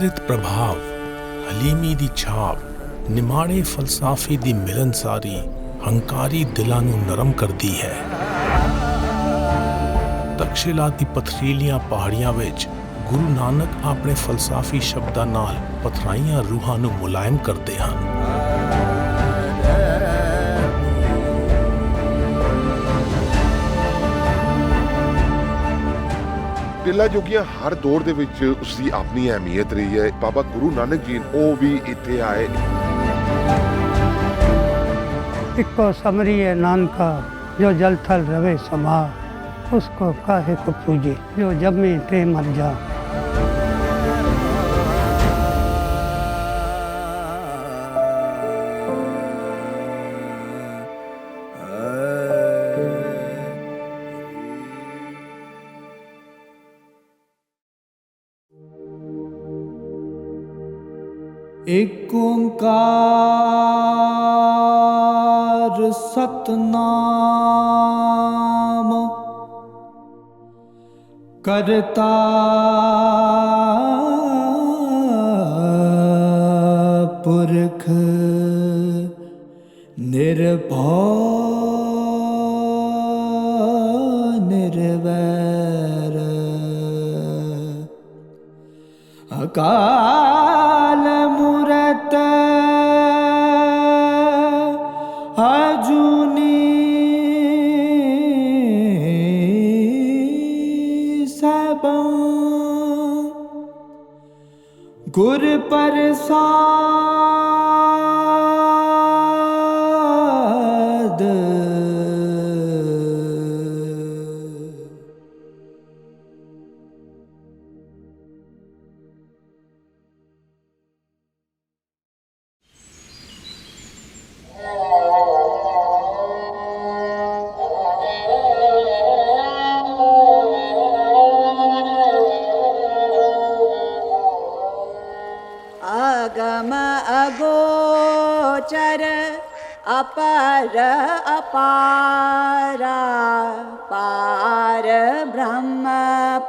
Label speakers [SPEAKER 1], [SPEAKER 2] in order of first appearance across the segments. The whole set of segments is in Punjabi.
[SPEAKER 1] ਅੰਮ੍ਰਿਤ ਪ੍ਰਭਾਵ, ਹਲੀਮੀ ਦੀ ਛਾਪ, ਨਿਮਾਣੇ ਫਲਸਾਫੇ ਦੀ ਮਿਲਨਸਾਰੀ ਹੰਕਾਰੀ ਦਿਲਾਂ ਨੂੰ ਨਰਮ ਕਰਦੀ ਹੈ। ਤਕਸ਼ਿਲਾ ਦੀ ਪਥਰੀਲੀਆਂ ਪਹਾੜੀਆਂ ਵਿੱਚ ਗੁਰੂ ਨਾਨਕ ਆਪਣੇ ਫਲਸਾਫੀ ਸ਼ਬਦਾਂ ਨਾਲ ਪਥਰਾਈਆਂ ਰੂਹਾਂ ਨੂੰ ਮੁਲਾਇਮ ਕਰਦੇ ਹਨ।
[SPEAKER 2] ਟਿੱਲਾ ਜੋਗੀਆਂ ਹਰ ਦੌਰ ਦੇ ਵਿੱਚ ਉਸ ਦੀ ਆਪਣੀ ਅਹਿਮੀਅਤ ਰਹੀ ਹੈ। ਬਾਬਾ ਗੁਰੂ ਨਾਨਕ ਜੀ ਉਹ ਵੀ ਇੱਥੇ ਆਏ।
[SPEAKER 3] ਇੱਕੋ ਸਮਰੀ ਹੈ ਨਾਨਕਾ ਜੋ ਜਲ ਥਲ ਰਵੇ ਸਮਾ, ਉਸਕੋ ਕਾਹੇ ਕੋ ਪੂਜੇ ਜੋ ਜਬ में ते मर जा।
[SPEAKER 4] ਏਕ ਓੰਕਾਰ ਸਤਨਾਮ ਕਰਤਾ ਪੁਰਖ ਨਿਰਭਉ ਨਿਰਵੈਰ ਅਕਾਲ ਮੂਰਤ ਅਜੂਨੀ ਸੈਭੰ ਗੁਰ ਪ੍ਰਸਾਦ।
[SPEAKER 5] अगम अगोचर अपर अपारा, पार ब्रह्म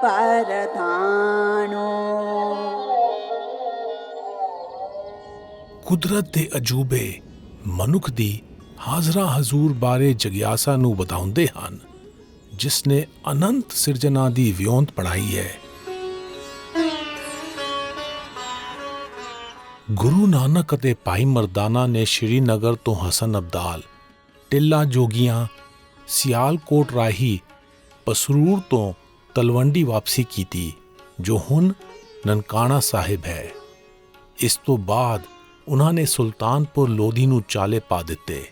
[SPEAKER 5] परधानो।
[SPEAKER 1] ਕੁਦਰਤ ਦੇ ਅਜੂਬੇ ਮਨੁੱਖ ਦੀ ਹਾਜ਼ਰਾ ਹਜ਼ੂਰ ਬਾਰੇ ਜਗਿਆਸਾ ਨੂੰ ਵਧਾਉਂਦੇ ਹਨ, ਜਿਸ ਨੇ ਅਨੰਤ ਸਿਰਜਣਾ ਦੀ ਵਿਉਂਤ ਪੜਾਈ ਹੈ। ਗੁਰੂ ਨਾਨਕ ਅਤੇ ਭਾਈ ਮਰਦਾਨਾ ਨੇ ਸ਼੍ਰੀਨਗਰ ਤੋਂ ਹਸਨ ਅਬਦਾਲ, ਟਿੱਲਾ ਜੋਗੀਆਂ, ਸਿਆਲਕੋਟ ਰਾਹੀਂ ਪਸਰੂਰ ਤੋਂ ਤਲਵੰਡੀ ਵਾਪਸੀ ਕੀਤੀ, ਜੋ ਹੁਣ ਨਨਕਾਣਾ ਸਾਹਿਬ ਹੈ। ਇਸ ਤੋਂ ਬਾਅਦ ਉਹਨਾਂ ਨੇ ਸੁਲਤਾਨਪੁਰ ਲੋਧੀ ਨੂੰ ਚਾਲੇ ਪਾ ਦਿੱਤੇ।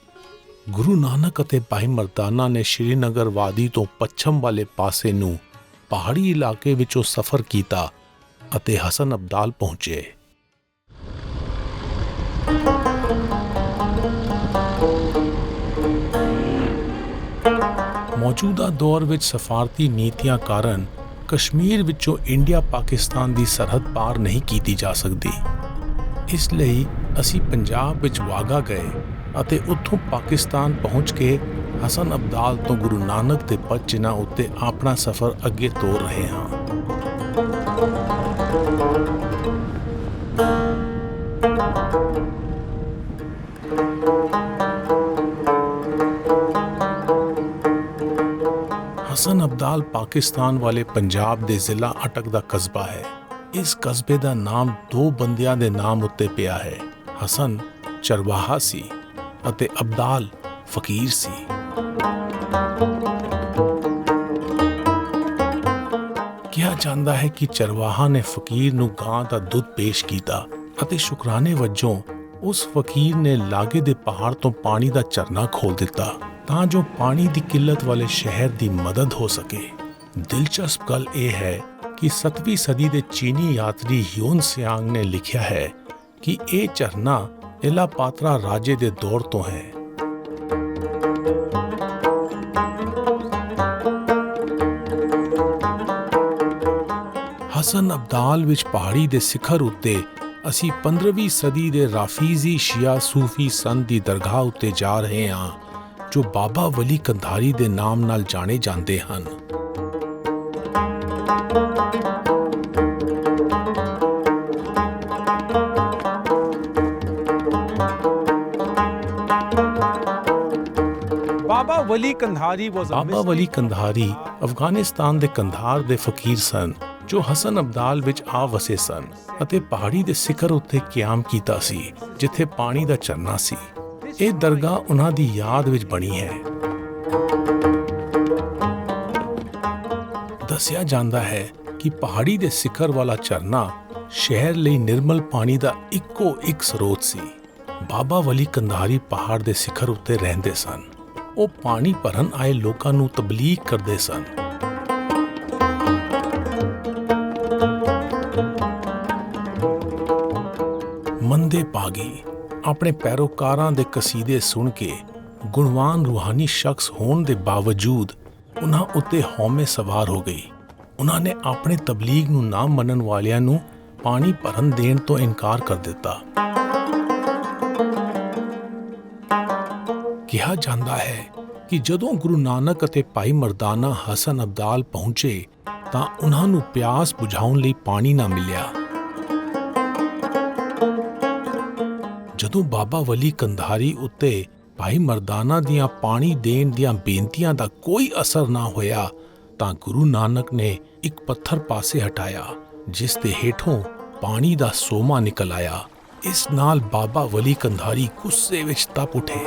[SPEAKER 1] ਗੁਰੂ ਨਾਨਕ ਅਤੇ ਭਾਈ ਮਰਦਾਨਾ ਨੇ ਸ਼੍ਰੀਨਗਰ ਵਾਦੀ ਤੋਂ ਪੱਛਮ ਵਾਲੇ ਪਾਸੇ ਨੂੰ ਪਹਾੜੀ ਇਲਾਕੇ ਵਿੱਚੋਂ ਸਫ਼ਰ ਕੀਤਾ ਅਤੇ ਹਸਨ ਅਬਦਾਲ ਪਹੁੰਚੇ। ਮੌਜੂਦਾ ਦੌਰ ਵਿੱਚ ਸਫਾਰਤੀ ਨੀਤੀਆਂ ਕਾਰਨ ਕਸ਼ਮੀਰ ਵਿੱਚੋਂ ਇੰਡੀਆ ਪਾਕਿਸਤਾਨ ਦੀ ਸਰਹੱਦ ਪਾਰ ਨਹੀਂ ਕੀਤੀ ਜਾ ਸਕਦੀ। ਇਸ ਲਈ ਅਸੀਂ ਪੰਜਾਬ ਵਿੱਚ ਵਾਗਾ ਗਏ ਅਤੇ ਉੱਥੋਂ ਪਾਕਿਸਤਾਨ ਪਹੁੰਚ ਕੇ ਹਸਨ ਅਬਦਾਲ ਤੋਂ ਗੁਰੂ ਨਾਨਕ ਦੇ ਪਦ ਚਿੰਨ੍ਹਾਂ ਉੱਤੇ ਆਪਣਾ ਸਫ਼ਰ ਅੱਗੇ ਤੋਰ ਰਹੇ ਹਾਂ। ਹਸਨ ਅਬਦਾਲ ਪਾਕਿਸਤਾਨ ਵਾਲੇ ਪੰਜਾਬ ਦੇ ਜ਼ਿਲ੍ਹਾ ਅਟਕ ਦਾ ਕਸਬਾ ਹੈ। ਇਸ ਕਸਬੇ ਦਾ ਨਾਮ ਦੋ ਬੰਦਿਆਂ ਦੇ ਨਾਮ ਉੱਤੇ ਪਿਆ ਹੈ। ਹਸਨ ਚਰਵਾਹਾ ਸੀ ਅਤੇ ਅਬਦਾਲ ਫਕੀਰ ਸੀ। ਕਿਹਾ ਜਾਂਦਾ ਹੈ ਕਿ ਚਰਵਾਹਾ ਨੇ ਫਕੀਰ ਨੂੰ ਗਾਂ ਦਾ ਦੁੱਧ ਪੇਸ਼ ਕੀਤਾ ਅਤੇ ਸ਼ੁਕਰਾਨੇ ਵਜੋਂ ਉਸ ਫਕੀਰ ਨੇ ਲਾਗੇ ਦੇ ਪਹਾੜ ਤੋਂ ਪਾਣੀ ਦਾ ਝਰਨਾ ਖੋਲ੍ਹ ਦਿੱਤਾ ਤਾਂ ਜੋ ਪਾਣੀ ਦੀ ਕਿੱਲਤ ਵਾਲੇ ਸ਼ਹਿਰ ਦੀ ਮਦਦ ਹੋ ਸਕੇ। ਦਿਲਚਸਪ ਗੱਲ ਇਹ ਹੈ ਕਿ 7ਵੀਂ ਸਦੀ ਦੇ ਚੀਨੀ ਯਾਤਰੀ ਹਿਊਨ ਸਿਆਂਗ ਨੇ ਲਿਖਿਆ ਹੈ ਕਿ ਇਹ ਝਰਨਾ ਇਲਾਪਾਤਰਾ ਰਾਜੇ ਦੇ ਦੌਰ ਤੋਂ ਹੈ। ਹਸਨ ਅਬਦਾਲ ਵਿੱਚ ਪਹਾੜੀ ਦੇ ਸਿਖਰ ਉੱਤੇ ਅਸੀਂ 15ਵੀਂ ਸਦੀ ਦੇ ਰਾਫੀਜ਼ੀ ਸ਼ੀਆ ਸੂਫੀ ਸੰਤ ਦੀ ਦਰਗਾਹ ਉੱਤੇ ਜਾ ਰਹੇ ਹਾਂ, ਜੋ ਬਾਬਾ ਵਲੀ ਕੰਧਾਰੀ ਦੇ ਨਾਮ ਨਾਲ ਜਾਣੇ ਜਾਂਦੇ ਹਨ।
[SPEAKER 6] Wali Kandhari was a
[SPEAKER 1] ਬਾਬਾ ਵਲੀ ਕੰਧਾਰੀ ਅਫਗਾਨਿਸਤਾਨ ਦੇ ਕੰਧਾਰ ਦੇ ਫਕੀਰ ਸਨ ਜੋ ਹਸਨ ਅਬਦਾਲ ਵਿੱਚ ਆ ਵਸੇ ਸਨ ਅਤੇ ਪਹਾੜੀ ਦੇ ਸਿਖਰ ਉੱਤੇ ਕਿਆਮ ਕੀਤਾ ਸੀ ਜਿੱਥੇ ਪਾਣੀ ਦਾ ਝਰਨਾ ਸੀ। ਇਹ ਦਰਗਾਹ ਉਹਨਾਂ ਦੀ ਯਾਦ ਵਿੱਚ ਬਣੀ ਹੈ। ਦੱਸਿਆ ਜਾਂਦਾ ਹੈ ਕਿ ਪਹਾੜੀ ਦੇ ਸਿਖਰ ਵਾਲਾ ਝਰਨਾ ਸ਼ਹਿਰ ਲਈ ਨਿਰਮਲ ਪਾਣੀ ਦਾ ਇੱਕੋ ਇੱਕ ਸਰੋਤ ਸੀ। ਬਾਬਾ ਵਲੀ ਕੰਧਾਰੀ ਪਹਾੜ ਦੇ ਸਿਖਰ ਉੱਤੇ ਰਹਿੰਦੇ ਸਨ। ਉਹ ਪਾਣੀ ਭਰਨ ਆਏ ਲੋਕਾਂ ਨੂੰ ਤਬਲੀਗ ਕਰਦੇ ਸਨ। ਮੰਦੇ ਪਾਗੀ ਆਪਣੇ ਪੈਰੋਕਾਰਾਂ ਦੇ ਕਸੀਦੇ ਸੁਣ ਕੇ ਗੁਣਵਾਨ ਰੂਹਾਨੀ ਸ਼ਖਸ ਹੋਣ ਦੇ ਬਾਵਜੂਦ ਉਹਨਾਂ ਉੱਤੇ ਹਉਮੈ ਸਵਾਰ ਹੋ ਗਈ। ਉਹਨਾਂ ਨੇ ਆਪਣੇ ਤਬਲੀਗ ਨੂੰ ਨਾ ਮੰਨਣ ਵਾਲਿਆਂ ਨੂੰ ਪਾਣੀ ਭਰਨ ਦੇਣ ਤੋਂ ਇਨਕਾਰ ਕਰ ਦਿੱਤਾ। ਕਿਹਾ ਜਾਂਦਾ ਹੈ ਕਿ ਜਦੋਂ ਗੁਰੂ ਨਾਨਕ ਅਤੇ ਭਾਈ ਮਰਦਾਨਾ ਹਸਨ ਅਬਦਾਲ ਪਹੁੰਚੇ ਤਾਂ ਉਹਨਾਂ ਨੂੰ ਪਿਆਸ ਬੁਝਾਉਣ ਲਈ ਪਾਣੀ ਨਾ ਮਿਲਿਆ। ਜਦੋਂ ਬਾਬਾ ਵਲੀ ਕੰਧਾਰੀ ਉੱਤੇ ਭਾਈ ਮਰਦਾਨਾ ਦੀਆਂ ਪਾਣੀ ਦੇਣ ਦੀਆਂ ਬੇਨਤੀਆਂ ਦਾ ਕੋਈ ਅਸਰ ਨਾ ਹੋਇਆ ਤਾਂ ਗੁਰੂ ਨਾਨਕ ਨੇ ਇੱਕ ਪੱਥਰ ਪਾਸੇ ਹਟਾਇਆ ਜਿਸ ਦੇ ਹੇਠੋਂ ਪਾਣੀ ਦਾ ਸੋਮਾ ਨਿਕਲ ਆਇਆ। ਇਸ ਨਾਲ ਬਾਬਾ ਵਲੀ ਕੰਧਾਰੀ ਗੁੱਸੇ ਵਿੱਚ ਤਪ ਉੱਠੇ।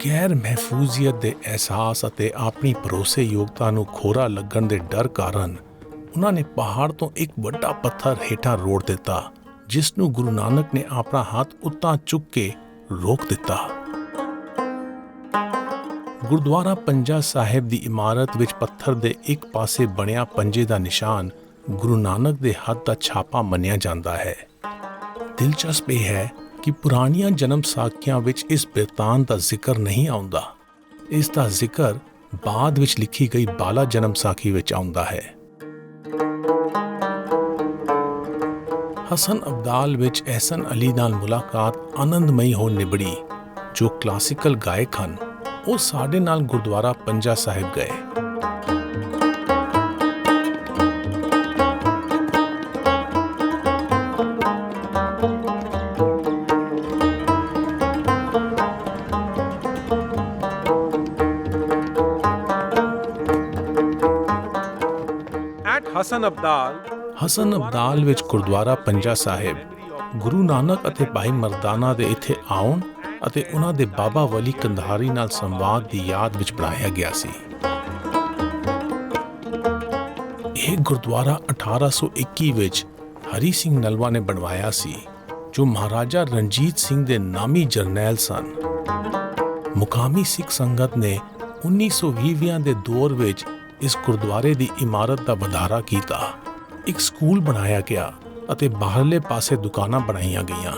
[SPEAKER 1] ਗੈਰ ਮਹਿਫੂਜ਼ੀਅਤ ਦੇ ਅਹਿਸਾਸ ਅਤੇ ਆਪਣੀ ਭਰੋਸੇਯੋਗਤਾ ਨੂੰ ਖੋਰਾ ਲੱਗਣ ਦੇ ਡਰ ਕਾਰਨ ਉਹਨਾਂ ਨੇ ਪਹਾੜ ਤੋਂ ਇੱਕ ਵੱਡਾ ਪੱਥਰ ਹੇਠਾਂ ਰੋੜ ਦਿੱਤਾ ਜਿਸ ਨੂੰ ਗੁਰੂ ਨਾਨਕ ਨੇ ਆਪਣਾ ਹੱਥ ਉੱਤਾਂ ਚੁੱਕ ਕੇ ਰੋਕ ਦਿੱਤਾ। ਗੁਰਦੁਆਰਾ ਪੰਜਾ ਸਾਹਿਬ ਦੀ ਇਮਾਰਤ ਵਿੱਚ ਪੱਥਰ ਦੇ ਇੱਕ ਪਾਸੇ ਬਣਿਆ ਪੰਜੇ ਦਾ ਨਿਸ਼ਾਨ ਗੁਰੂ ਨਾਨਕ ਦੇ ਹੱਥ ਦਾ ਛਾਪਾ ਮੰਨਿਆ ਜਾਂਦਾ ਹੈ। ਦਿਲਚਸਪ ਇਹ ਹੈ ਕਿ ਪੁਰਾਣੀਆਂ ਜਨਮ ਸਾਖੀਆਂ ਵਿੱਚ ਇਸ ਬਿਰਤਾਂਤ ਦਾ ਜ਼ਿਕਰ ਨਹੀਂ ਆਉਂਦਾ। ਇਸ ਦਾ ਜ਼ਿਕਰ ਬਾਅਦ ਵਿੱਚ ਲਿਖੀ ਗਈ ਬਾਲਾ ਜਨਮ ਸਾਖੀ ਵਿੱਚ ਆਉਂਦਾ ਹੈ। ਹਸਨ ਅਬਦਾਲ ਵਿੱਚ ਅਹਿਸਨ ਅਲੀ ਨਾਲ ਮੁਲਾਕਾਤ ਆਨੰਦਮਈ ਹੋ ਨਿਬੜੀ ਜੋ ਕਲਾਸੀਕਲ ਗਾਇਕ ਹਨ। ਉਹ ਸਾਡੇ ਨਾਲ ਗੁਰਦੁਆਰਾ ਪੰਜਾ ਸਾਹਿਬ ਗਏ। ਹਸਨ ਅਬਦਾਲ ਵਿੱਚ ਗੁਰਦੁਆਰਾ ਪੰਜਾ ਸਾਹਿਬ ਗੁਰੂ ਨਾਨਕ ਅਤੇ ਭਾਈ ਮਰਦਾਨਾ ਦੇ ਇੱਥੇ ਆਉਣ ਅਤੇ ਉਹਨਾਂ ਦੇ ਬਾਬਾ ਵਲੀ ਕੰਧਾਰੀ ਨਾਲ ਸੰਵਾਦ ਦੀ ਯਾਦ ਵਿੱਚ ਬਣਾਇਆ ਗਿਆ ਸੀ। ਇਹ ਗੁਰਦੁਆਰਾ 1821 ਵਿੱਚ ਹਰੀ ਸਿੰਘ ਨਲਵਾ ਨੇ ਬਣਵਾਇਆ ਸੀ ਜੋ ਮਹਾਰਾਜਾ ਰਣਜੀਤ ਸਿੰਘ ਦੇ ਨਾਮੀ ਜਰਨੈਲ ਸਨ। ਮੁਕਾਮੀ ਸਿੱਖ ਸੰਗਤ ਨੇ 1920 ਦੇ ਦੌਰ ਵਿੱਚ ਇਸ ਗੁਰਦੁਆਰੇ ਦੀ ਇਮਾਰਤ ਦਾ ਵਧਾਰਾ ਕੀਤਾ। ਇੱਕ ਸਕੂਲ ਬਣਾਇਆ ਗਿਆ ਅਤੇ ਬਾਹਰਲੇ ਪਾਸੇ ਦੁਕਾਨਾਂ ਬਣਾਈਆਂ ਗਈਆਂ।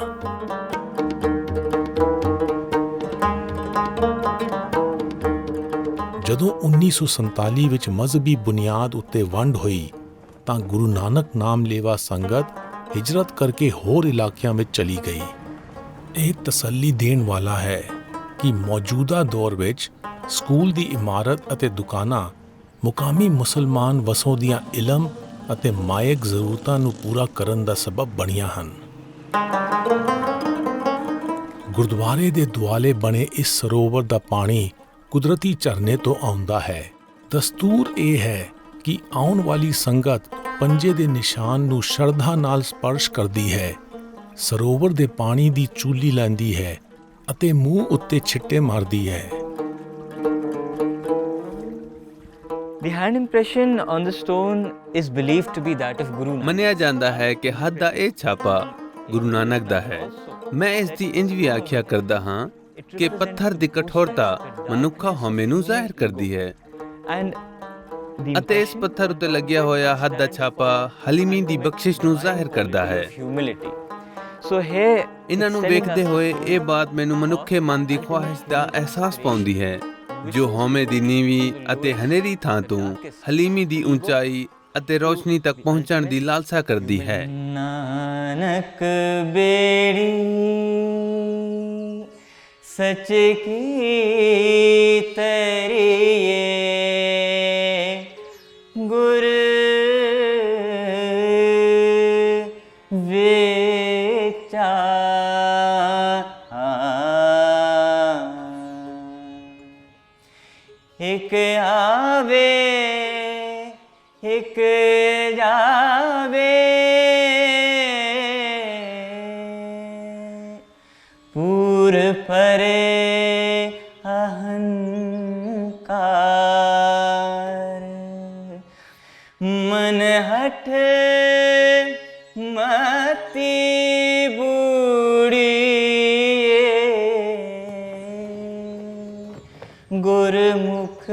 [SPEAKER 1] ਜਦੋਂ 1947 ਵਿੱਚ ਮਜ਼ਹਬੀ ਬੁਨਿਆਦ ਉੱਤੇ ਵੰਡ ਹੋਈ ਤਾਂ ਗੁਰੂ ਨਾਨਕ ਨਾਮ ਲੇਵਾ ਸੰਗਤ ਹਿਜਰਤ ਕਰਕੇ ਹੋਰ ਇਲਾਕਿਆਂ ਵਿੱਚ ਚਲੀ ਗਈ। ਇਹ ਤਸੱਲੀ ਦੇਣ ਵਾਲਾ ਹੈ ਕਿ ਮੌਜੂਦਾ ਦੌਰ ਵਿੱਚ ਸਕੂਲ ਦੀ ਇਮਾਰਤ ਅਤੇ ਦੁਕਾਨਾਂ ਮੁਕਾਮੀ ਮੁਸਲਮਾਨ ਵਸੋਂ ਦੀਆਂ ਇਲਮ ਅਤੇ ਮਾਇਕ ਜ਼ਰੂਰਤਾਂ ਨੂੰ ਪੂਰਾ ਕਰਨ ਦਾ ਸਬਬ ਬਣੀਆਂ ਹਨ। ਗੁਰਦੁਆਰੇ ਦੇ ਦੁਆਲੇ ਬਣੇ ਇਸ ਸਰੋਵਰ ਦਾ ਪਾਣੀ ਕੁਦਰਤੀ ਝਰਨੇ ਤੋਂ ਆਉਂਦਾ ਹੈ। ਦਸਤੂਰ ਇਹ ਹੈ ਕਿ ਆਉਣ ਵਾਲੀ ਸੰਗਤ ਪੰਜੇ ਦੇ ਨਿਸ਼ਾਨ ਨੂੰ ਸ਼ਰਧਾ ਨਾਲ ਸਪਰਸ਼ ਕਰਦੀ ਹੈ, ਸਰੋਵਰ ਦੇ ਪਾਣੀ ਦੀ ਚੂਲੀ ਲੈਂਦੀ ਹੈ ਅਤੇ ਮੂੰਹ ਉੱਤੇ ਛਿੱਟੇ ਮਾਰਦੀ ਹੈ।
[SPEAKER 7] The hand impression on the stone is believed to be that of Guru Nanak.
[SPEAKER 8] ਮੰਨਿਆ ਜਾਂਦਾ ਹੈ ਕਿ ਹੱਥ ਦਾ ਇਹ ਛਾਪਾ ਗੁਰੂ ਨਾਨਕ ਦਾ ਹੈ। ਮੈਂ ਇਸ ਦੀ ਇੰਜ ਵੀ ਆਖਿਆ ਕਰਦਾ ਹਾਂ ਕਿ ਪੱਥਰ ਦੀ ਕਠੋਰਤਾ ਮਨੁੱਖਾ ਹਉਮੈ ਨੂੰ ਜ਼ਾਹਿਰ ਕਰਦੀ ਹੈ ਅਤੇ ਇਸ ਪੱਥਰ ਉੱਤੇ ਲੱਗਿਆ ਹੋਇਆ ਹੱਥ ਦਾ ਛਾਪਾ ਹਲੀਮੀ ਦੀ ਬਖਸ਼ਿਸ਼ ਨੂੰ ਜ਼ਾਹਿਰ ਕਰਦਾ ਹੈ। ਇਹਨਾਂ ਨੂੰ ਵੇਖਦੇ ਹੋਏ ਇਹ ਬਾਤ ਮੈਨੂੰ ਮਨੁੱਖੇ ਮਨ ਦੀ ਖੁਆਹਿਸ਼ ਦਾ ਅਹਿਸਾਸ ਪਾਉਂਦੀ ਹੈ ਜੋ ਹਉਮੈ ਦੀ ਨੀਵੀਂ ਅਤੇ ਹਨੇਰੀ ਥਾਂ ਤੋਂ ਹਲੀਮੀ ਦੀ ਉਚਾਈ ਅਤੇ ਰੋਸ਼ਨੀ ਤੱਕ ਪਹੁੰਚਣ ਦੀ ਲਾਲਸਾ ਕਰਦੀ ਹੈ।
[SPEAKER 7] ਨਾਨਕ ਬੇੜੀ ਸੱਚ ਕੀ ਤਰੀਏ ਗੁਰ ਵੇਚਾ। हिक जावे पूर परे अहंकार मन हठ मति बूढ़ी गुरमुख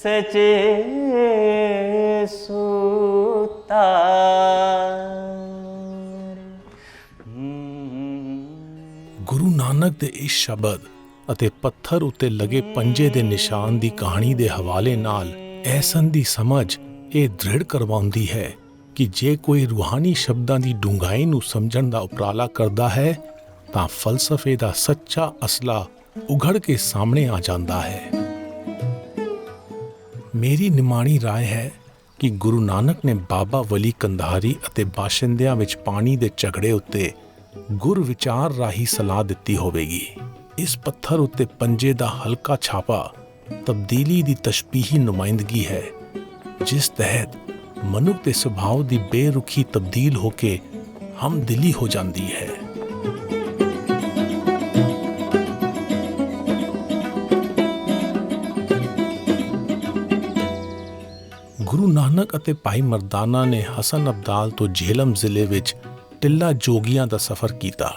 [SPEAKER 7] सचे
[SPEAKER 1] ਗੁਰੂ ਨਾਨਕ ਦੇ ਇਸ ਸ਼ਬਦ ਅਤੇ ਪੱਥਰ ਉੱਤੇ ਲਗੇ ਪੰਜੇ ਦੇ ਨਿਸ਼ਾਨ ਦੀ ਕਹਾਣੀ ਦੇ ਹਵਾਲੇ ਨਾਲ ਐਸਨ ਦੀ ਸਮਝ ਇਹ ਦ੍ਰਿੜ ਕਰਵਾਉਂਦੀ ਹੈ ਕਿ ਜੇ ਕੋਈ ਰੂਹਾਨੀ ਸ਼ਬਦਾਂ ਦੀ ਡੂੰਘਾਈ ਨੂੰ ਸਮਝਣ ਦਾ ਉਪਰਾਲਾ ਕਰਦਾ ਹੈ ਤਾਂ ਫਲਸਫੇ ਦਾ ਸੱਚਾ ਅਸਲਾ ਉਘੜ ਕੇ ਸਾਹਮਣੇ ਆ ਜਾਂਦਾ ਹੈ। ਮੇਰੀ ਨਿਮਾਣੀ ਰਾਏ ਹੈ ਕਿ ਗੁਰੂ ਨਾਨਕ ਨੇ ਬਾਬਾ ਵਲੀ ਕੰਧਾਰੀ ਅਤੇ ਬਾਸ਼ਿੰਦਿਆਂ ਵਿੱਚ ਪਾਣੀ ਦੇ ਝਗੜੇ ਉੱਤੇ ਗੁਰ ਵਿਚਾਰ ਰਾਹੀਂ ਸਲਾਹ ਦਿੱਤੀ ਹੋਵੇਗੀ। ਇਸ ਪੱਥਰ ਉੱਤੇ ਪੰਜੇ ਦਾ ਹਲਕਾ ਛਾਪਾ ਤਬਦੀਲੀ ਦੀ ਤਸ਼ਬੀਹੀ ਨੁਮਾਇੰਦਗੀ ਹੈ, ਜਿਸ ਤਹਿਤ ਮਨੁੱਖ ਦੇ ਸੁਭਾਅ ਦੀ ਬੇਰੁਖੀ ਤਬਦੀਲ ਹੋ ਕੇ ਹਮਦਿਲੀ ਹੋ ਜਾਂਦੀ ਹੈ। ਗੁਰੂ ਨਾਨਕ ਅਤੇ ਭਾਈ ਮਰਦਾਨਾ ਨੇ ਹਸਨ ਅਬਦਾਲ ਤੋਂ ਜੇਹਲਮ ਜ਼ਿਲ੍ਹੇ ਵਿੱਚ ਟਿੱਲਾ ਜੋਗੀਆਂ ਦਾ ਸਫ਼ਰ ਕੀਤਾ।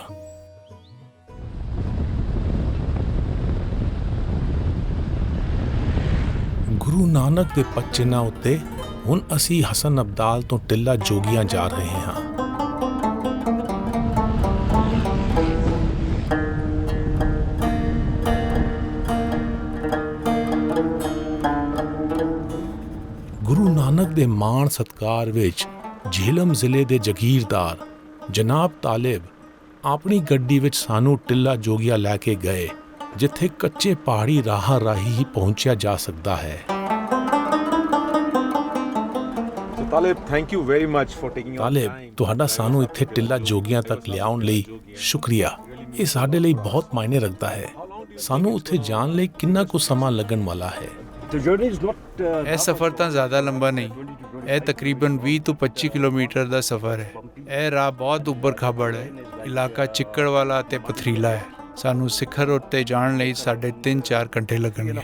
[SPEAKER 1] ਗੁਰੂ ਨਾਨਕ ਦੇ ਪਚਿਨਾਂ ਉੱਤੇ ਹੁਣ ਅਸੀਂ ਹਸਨ ਅਬਦਾਲ ਤੋਂ ਟਿੱਲਾ ਜੋਗੀਆਂ ਜਾ ਰਹੇ ਹਾਂ। ਗੁਰੂ ਨਾਨਕ ਦੇ ਮਾਣ ਸਤਕਾਰ ਵਿੱਚ ਜੇਹਲਮ ਜ਼ਿਲ੍ਹੇ ਦੇ ਜਗੀਰਦਾਰ ਜਨਾਬ ਤਾਲਿਬ ਆਪਣੀ ਗੱਡੀ ਵਿੱਚ ਸਾਨੂੰ ਟਿੱਲਾ ਜੋਗੀਆਂ ਲੈ ਕੇ ਗਏ, ਜਿੱਥੇ ਕੱਚੇ ਪਹਾੜੀ ਰਾਹਾਂ ਰਾਹੀਂ ਹੀ ਪਹੁੰਚਿਆ ਜਾ ਸਕਦਾ ਹੈ।
[SPEAKER 6] Talib, thank you very much for taking your
[SPEAKER 1] Talib, ਤੁਹਾਡਾ ਸਾਨੂੰ ਇੱਥੇ ਟਿੱਲਾ ਜੋਗੀਆਂ ਤੱਕ ਲਿਆਉਣ ਲਈ ਸ਼ੁਕਰੀਆ। ਇਹ ਸਾਡੇ ਲਈ ਬਹੁਤ ਮਾਇਨੇ ਰੱਖਦਾ ਹੈ। ਸਾਨੂੰ ਉੱਥੇ ਜਾਣ ਲਈ ਕਿੰਨਾ ਕੁ ਸਮਾਂ ਲੱਗਣ ਵਾਲਾ ਹੈ?
[SPEAKER 9] ਇਹ ਸਫ਼ਰ ਤਾਂ ਜ਼ਿਆਦਾ ਲੰਬਾ ਨਹੀਂ, ਇਹ ਤਕਰੀਬਨ 20 ਤੋਂ 25 ਕਿਲੋਮੀਟਰ ਦਾ ਸਫ਼ਰ ਹੈ। ਇਹ ਰਾਹ ਬਹੁਤ ਉੱਬੜ ਖਾਬੜ ਹੈ, ਇਲਾਕਾ ਚਿੱਕੜ ਵਾਲਾ ਅਤੇ ਪਥਰੀਲਾ ਹੈ। ਸਾਨੂੰ ਸਿਖਰ ਉੱਤੇ ਜਾਣ ਲਈ 3.5-4 ਘੰਟੇ ਲੱਗਣਗੇ।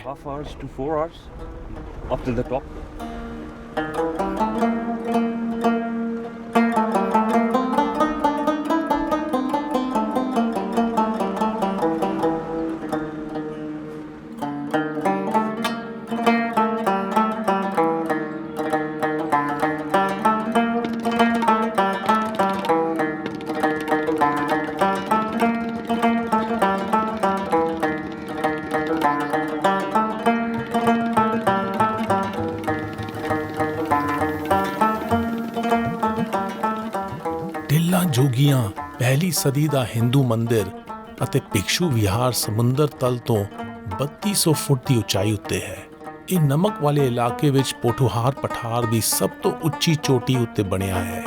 [SPEAKER 1] ਟਿੱਲਾ ਜੋਗੀਆਂ ਪਹਿਲੀ ਸਦੀ ਦਾ ਹਿੰਦੂ ਮੰਦਿਰ ਅਤੇ ਭਿਕਸ਼ੂ ਵਿਹਾਰ ਸਮੁੰਦਰ ਤਲ ਤੋਂ 3200 ਫੁੱਟ ਦੀ ਉਚਾਈ ਉੱਤੇ ਹੈ। ਇਹ ਨਮਕ ਵਾਲੇ ਇਲਾਕੇ ਵਿੱਚ ਪੋਠੋਹਾਰ ਪਠਾਰ ਦੀ ਸਭ ਤੋਂ ਉੱਚੀ ਚੋਟੀ ਉੱਤੇ ਬਣਿਆ ਹੈ।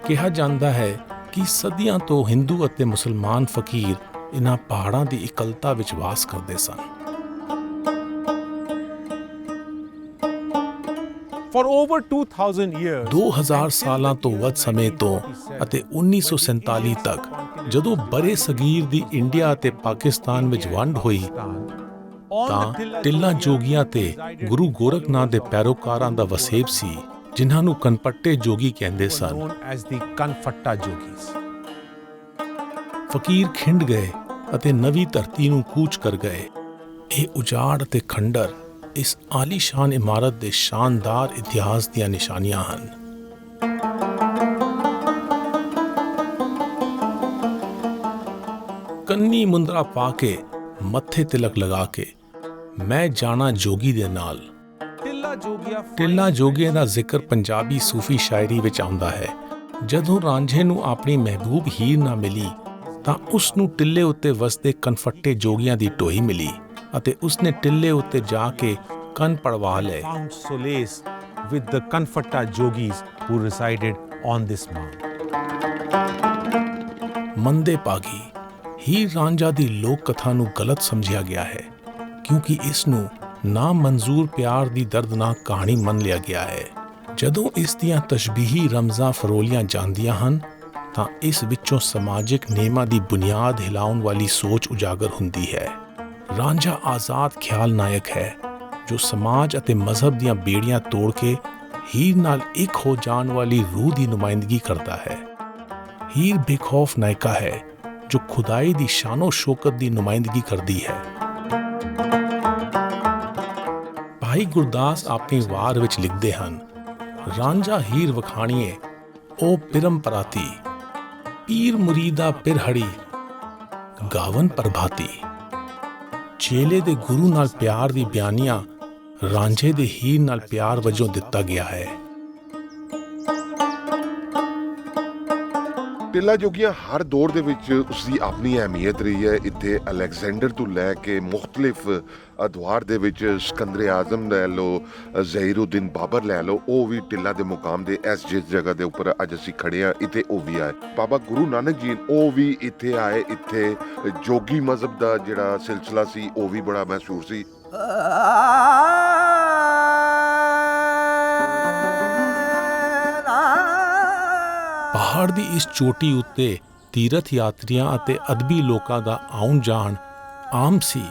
[SPEAKER 1] ਕਿਹਾ ਜਾਂਦਾ ਹੈ ਕਿ ਸਦੀਆਂ ਤੋਂ ਹਿੰਦੂ ਅਤੇ ਮੁਸਲਮਾਨ ਫਕੀਰ ਇਹਨਾਂ ਪਹਾੜਾਂ ਦੀ ਇਕੱਲਤਾ ਵਿੱਚ ਵਾਸ ਕਰਦੇ ਸਨ।
[SPEAKER 6] For over 2000 years
[SPEAKER 1] 2000 ਸਾਲਾਂ ਤੋਂ ਵੱਧ ਸਮੇਂ ਤੋਂ ਅਤੇ 1947 ਤੱਕ ਜਦੋਂ ਬਰੇ ਸਗੀਰ ਦੀ ਇੰਡੀਆ ਅਤੇ ਪਾਕਿਸਤਾਨ ਵਿੱਚ ਵੰਡ ਹੋਈ ਤਾਂ ਟਿੱਲਾ ਜੋਗੀਆਂ ਤੇ ਗੁਰੂ ਗੋਰਖਨਾਥ ਦੇ ਪੈਰੋਕਾਰਾਂ ਦਾ ਵਸੇਬ ਸੀ, ਜਿਨ੍ਹਾਂ ਨੂੰ ਕਨਪੱਟੇ ਜੋਗੀ ਕਹਿੰਦੇ ਸਨ।
[SPEAKER 6] known as the Kanfatta Yogis.
[SPEAKER 1] ਫਕੀਰ ਖਿੰਡ ਗਏ ਅਤੇ ਨਵੀਂ ਧਰਤੀ ਨੂੰ ਕੂਚ ਕਰ ਗਏ। ਇਹ ਉਜਾੜ ਅਤੇ ਖੰਡਰ ਇਸ ਆਲੀਸ਼ਾਨ ਇਮਾਰਤ ਦੇ ਸ਼ਾਨਦਾਰ ਇਤਿਹਾਸ ਦੀਆਂ ਨਿਸ਼ਾਨੀਆਂ ਹਨ। ਕੰਨੀ ਮੁੰਦਰਾ ਪਾ ਕੇ, ਮੱਥੇ ਤਿਲਕ ਲਗਾ ਕੇ, ਮੈਂ ਜਾਣਾ ਜੋਗੀ ਦੇ ਨਾਲ। ਟਿੱਲਾ ਜੋਗੀਆਂ ਦਾ ਜ਼ਿਕਰ ਪੰਜਾਬੀ ਸੂਫੀ ਸ਼ਾਇਰੀ ਵਿੱਚ ਆਉਂਦਾ ਹੈ। ਜਦੋਂ ਰਾਂਝੇ ਨੂੰ ਆਪਣੀ ਮਹਿਬੂਬ ਹੀਰ ਨਾ ਮਿਲੀ ਤਾਂ ਉਸ ਨੂੰ ਟਿੱਲੇ ਉੱਤੇ ਵਸਦੇ ਕਨਫੱਟੇ ਜੋਗੀਆਂ ਦੀ ਢੋਈ ਮਿਲੀ ਅਤੇ ਉਸਨੇ ਟਿੱਲੇ ਉੱਤੇ ਜਾ ਕੇ ਕੰਨ ਪੜਵਾ ਲਏ।
[SPEAKER 6] Found solace with the Kanfatta Yogis who resided on this mount.
[SPEAKER 1] ਮੰਦੇ ਪਾਗੀ ਹੀਰ ਰਾਂਝਾ ਦੀ ਲੋਕ ਕਥਾ ਨੂੰ ਗਲਤ ਸਮਝਿਆ ਗਿਆ ਹੈ। ਕਿਉਂਕਿ ਇਸ ਨੂੰ ਨਾ ਮਨਜ਼ੂਰ ਪਿਆਰ ਦੀ ਦਰਦਨਾਕ ਕਹਾਣੀ ਮੰਨ ਲਿਆ ਗਿਆ ਹੈ। ਜਦੋਂ ਇਸ ਦੀਆਂ ਤਸ਼ਬੀਹੀ ਰਮਜ਼ਾਂ ਫਰੋਲੀਆਂ ਜਾਂਦੀਆਂ ਹਨ ਤਾਂ ਇਸ ਵਿੱਚੋਂ ਸਮਾਜਿਕ ਨਿਯਮਾਂ ਦੀ ਬੁਨਿਆਦ ਹਿਲਾਉਣ ਵਾਲੀ ਸੋਚ ਉਜਾਗਰ ਹੁੰਦੀ ਹੈ। ਰਾਂਝਾ ਆਜ਼ਾਦ ਖਿਆਲ ਨਾਇਕ ਹੈ ਜੋ ਸਮਾਜ ਅਤੇ ਮਜ਼ਹਬ ਦੀਆਂ ਬੇੜੀਆਂ ਤੋੜ ਕੇ ਹੀਰ ਨਾਲ ਇੱਕ ਹੋ ਜਾਣ ਵਾਲੀ ਰੂਹ ਦੀ ਨੁਮਾਇੰਦਗੀ ਕਰਦਾ ਹੈ। ਹੀਰ ਬੇਖੌਫ ਨਾਇਕਾ ਹੈ ਜੋ ਖੁਦਾਈ ਦੀ ਸ਼ਾਨੋ ਸ਼ੌਕਤ ਦੀ ਨੁਮਾਇੰਦਗੀ ਕਰਦੀ ਹੈ। ਭਾਈ ਗੁਰਦਾਸ ਆਪਣੀ ਵਾਰ ਵਿੱਚ ਲਿਖਦੇ ਹਨ, ਰਾਂਝਾ ਹੀਰ ਵਖਾਣੀਏ ਉਹ ਪਰੰਪਰਾਤੀ, ਪੀਰ ਮੁਰੀਦਾ ਪਿਰਹੜੀ ਗਾਵਨ ਪ੍ਰਭਾਤੀ। ਚੇਲੇ ਦੇ ਗੁਰੂ ਨਾਲ ਪਿਆਰ ਦੀ ਬਿਆਨੀਆਂ ਰਾਂਝੇ ਦੇ ਹੀਰ ਨਾਲ ਪਿਆਰ ਵਜੋਂ ਦਿੱਤਾ ਗਿਆ ਹੈ।
[SPEAKER 2] ਟਿੱਲਾ ਜੋਗੀਆਂ ਹਰ ਦੌਰ ਦੇ ਵਿੱਚ ਉਸਦੀ ਆਪਣੀ ਅਹਿਮੀਅਤ ਰਹੀ ਹੈ। ਇੱਥੇ ਅਲੈਗਜ਼ੈਂਡਰ ਤੋਂ ਲੈ ਕੇ ਮੁਖਤਲਿਫ ਅਦਵਾਰ ਦੇ ਵਿੱਚ ਸਿਕੰਦਰ ਆਜ਼ਮ ਲੈ ਲਓ, ਜ਼ਹੀਰੁদ্দিন ਬਾਬਰ ਲੈ ਲਓ, ਉਹ ਵੀ ਟਿੱਲਾ ਦੇ ਮੁਕਾਮ ਦੇ ਇਸ ਜਿਸ ਜਗ੍ਹਾ ਦੇ ਉੱਪਰ ਅੱਜ ਅਸੀਂ ਖੜੇ ਹਾਂ ਇੱਥੇ ਉਹ ਵੀ ਆਏ। ਬਾਬਾ ਗੁਰੂ ਨਾਨਕ ਜੀ ਉਹ ਵੀ ਇੱਥੇ ਆਏ। ਇੱਥੇ ਜੋਗੀ ਮਜ਼ਹਬ ਦਾ ਜਿਹੜਾ ਸਿਲਸਿਲਾ ਸੀ ਉਹ ਵੀ ਬੜਾ ਮਸ਼ਹੂਰ ਸੀ।
[SPEAKER 1] ਪਹਾੜ ਦੀ ਇਸ ਚੋਟੀ ਉੱਤੇ ਤੀਰਥ ਯਾਤਰੀਆਂ ਅਤੇ ਅਦਬੀ ਲੋਕਾਂ ਦਾ ਆਉਣ ਜਾਣ ਆਮ ਸੀ,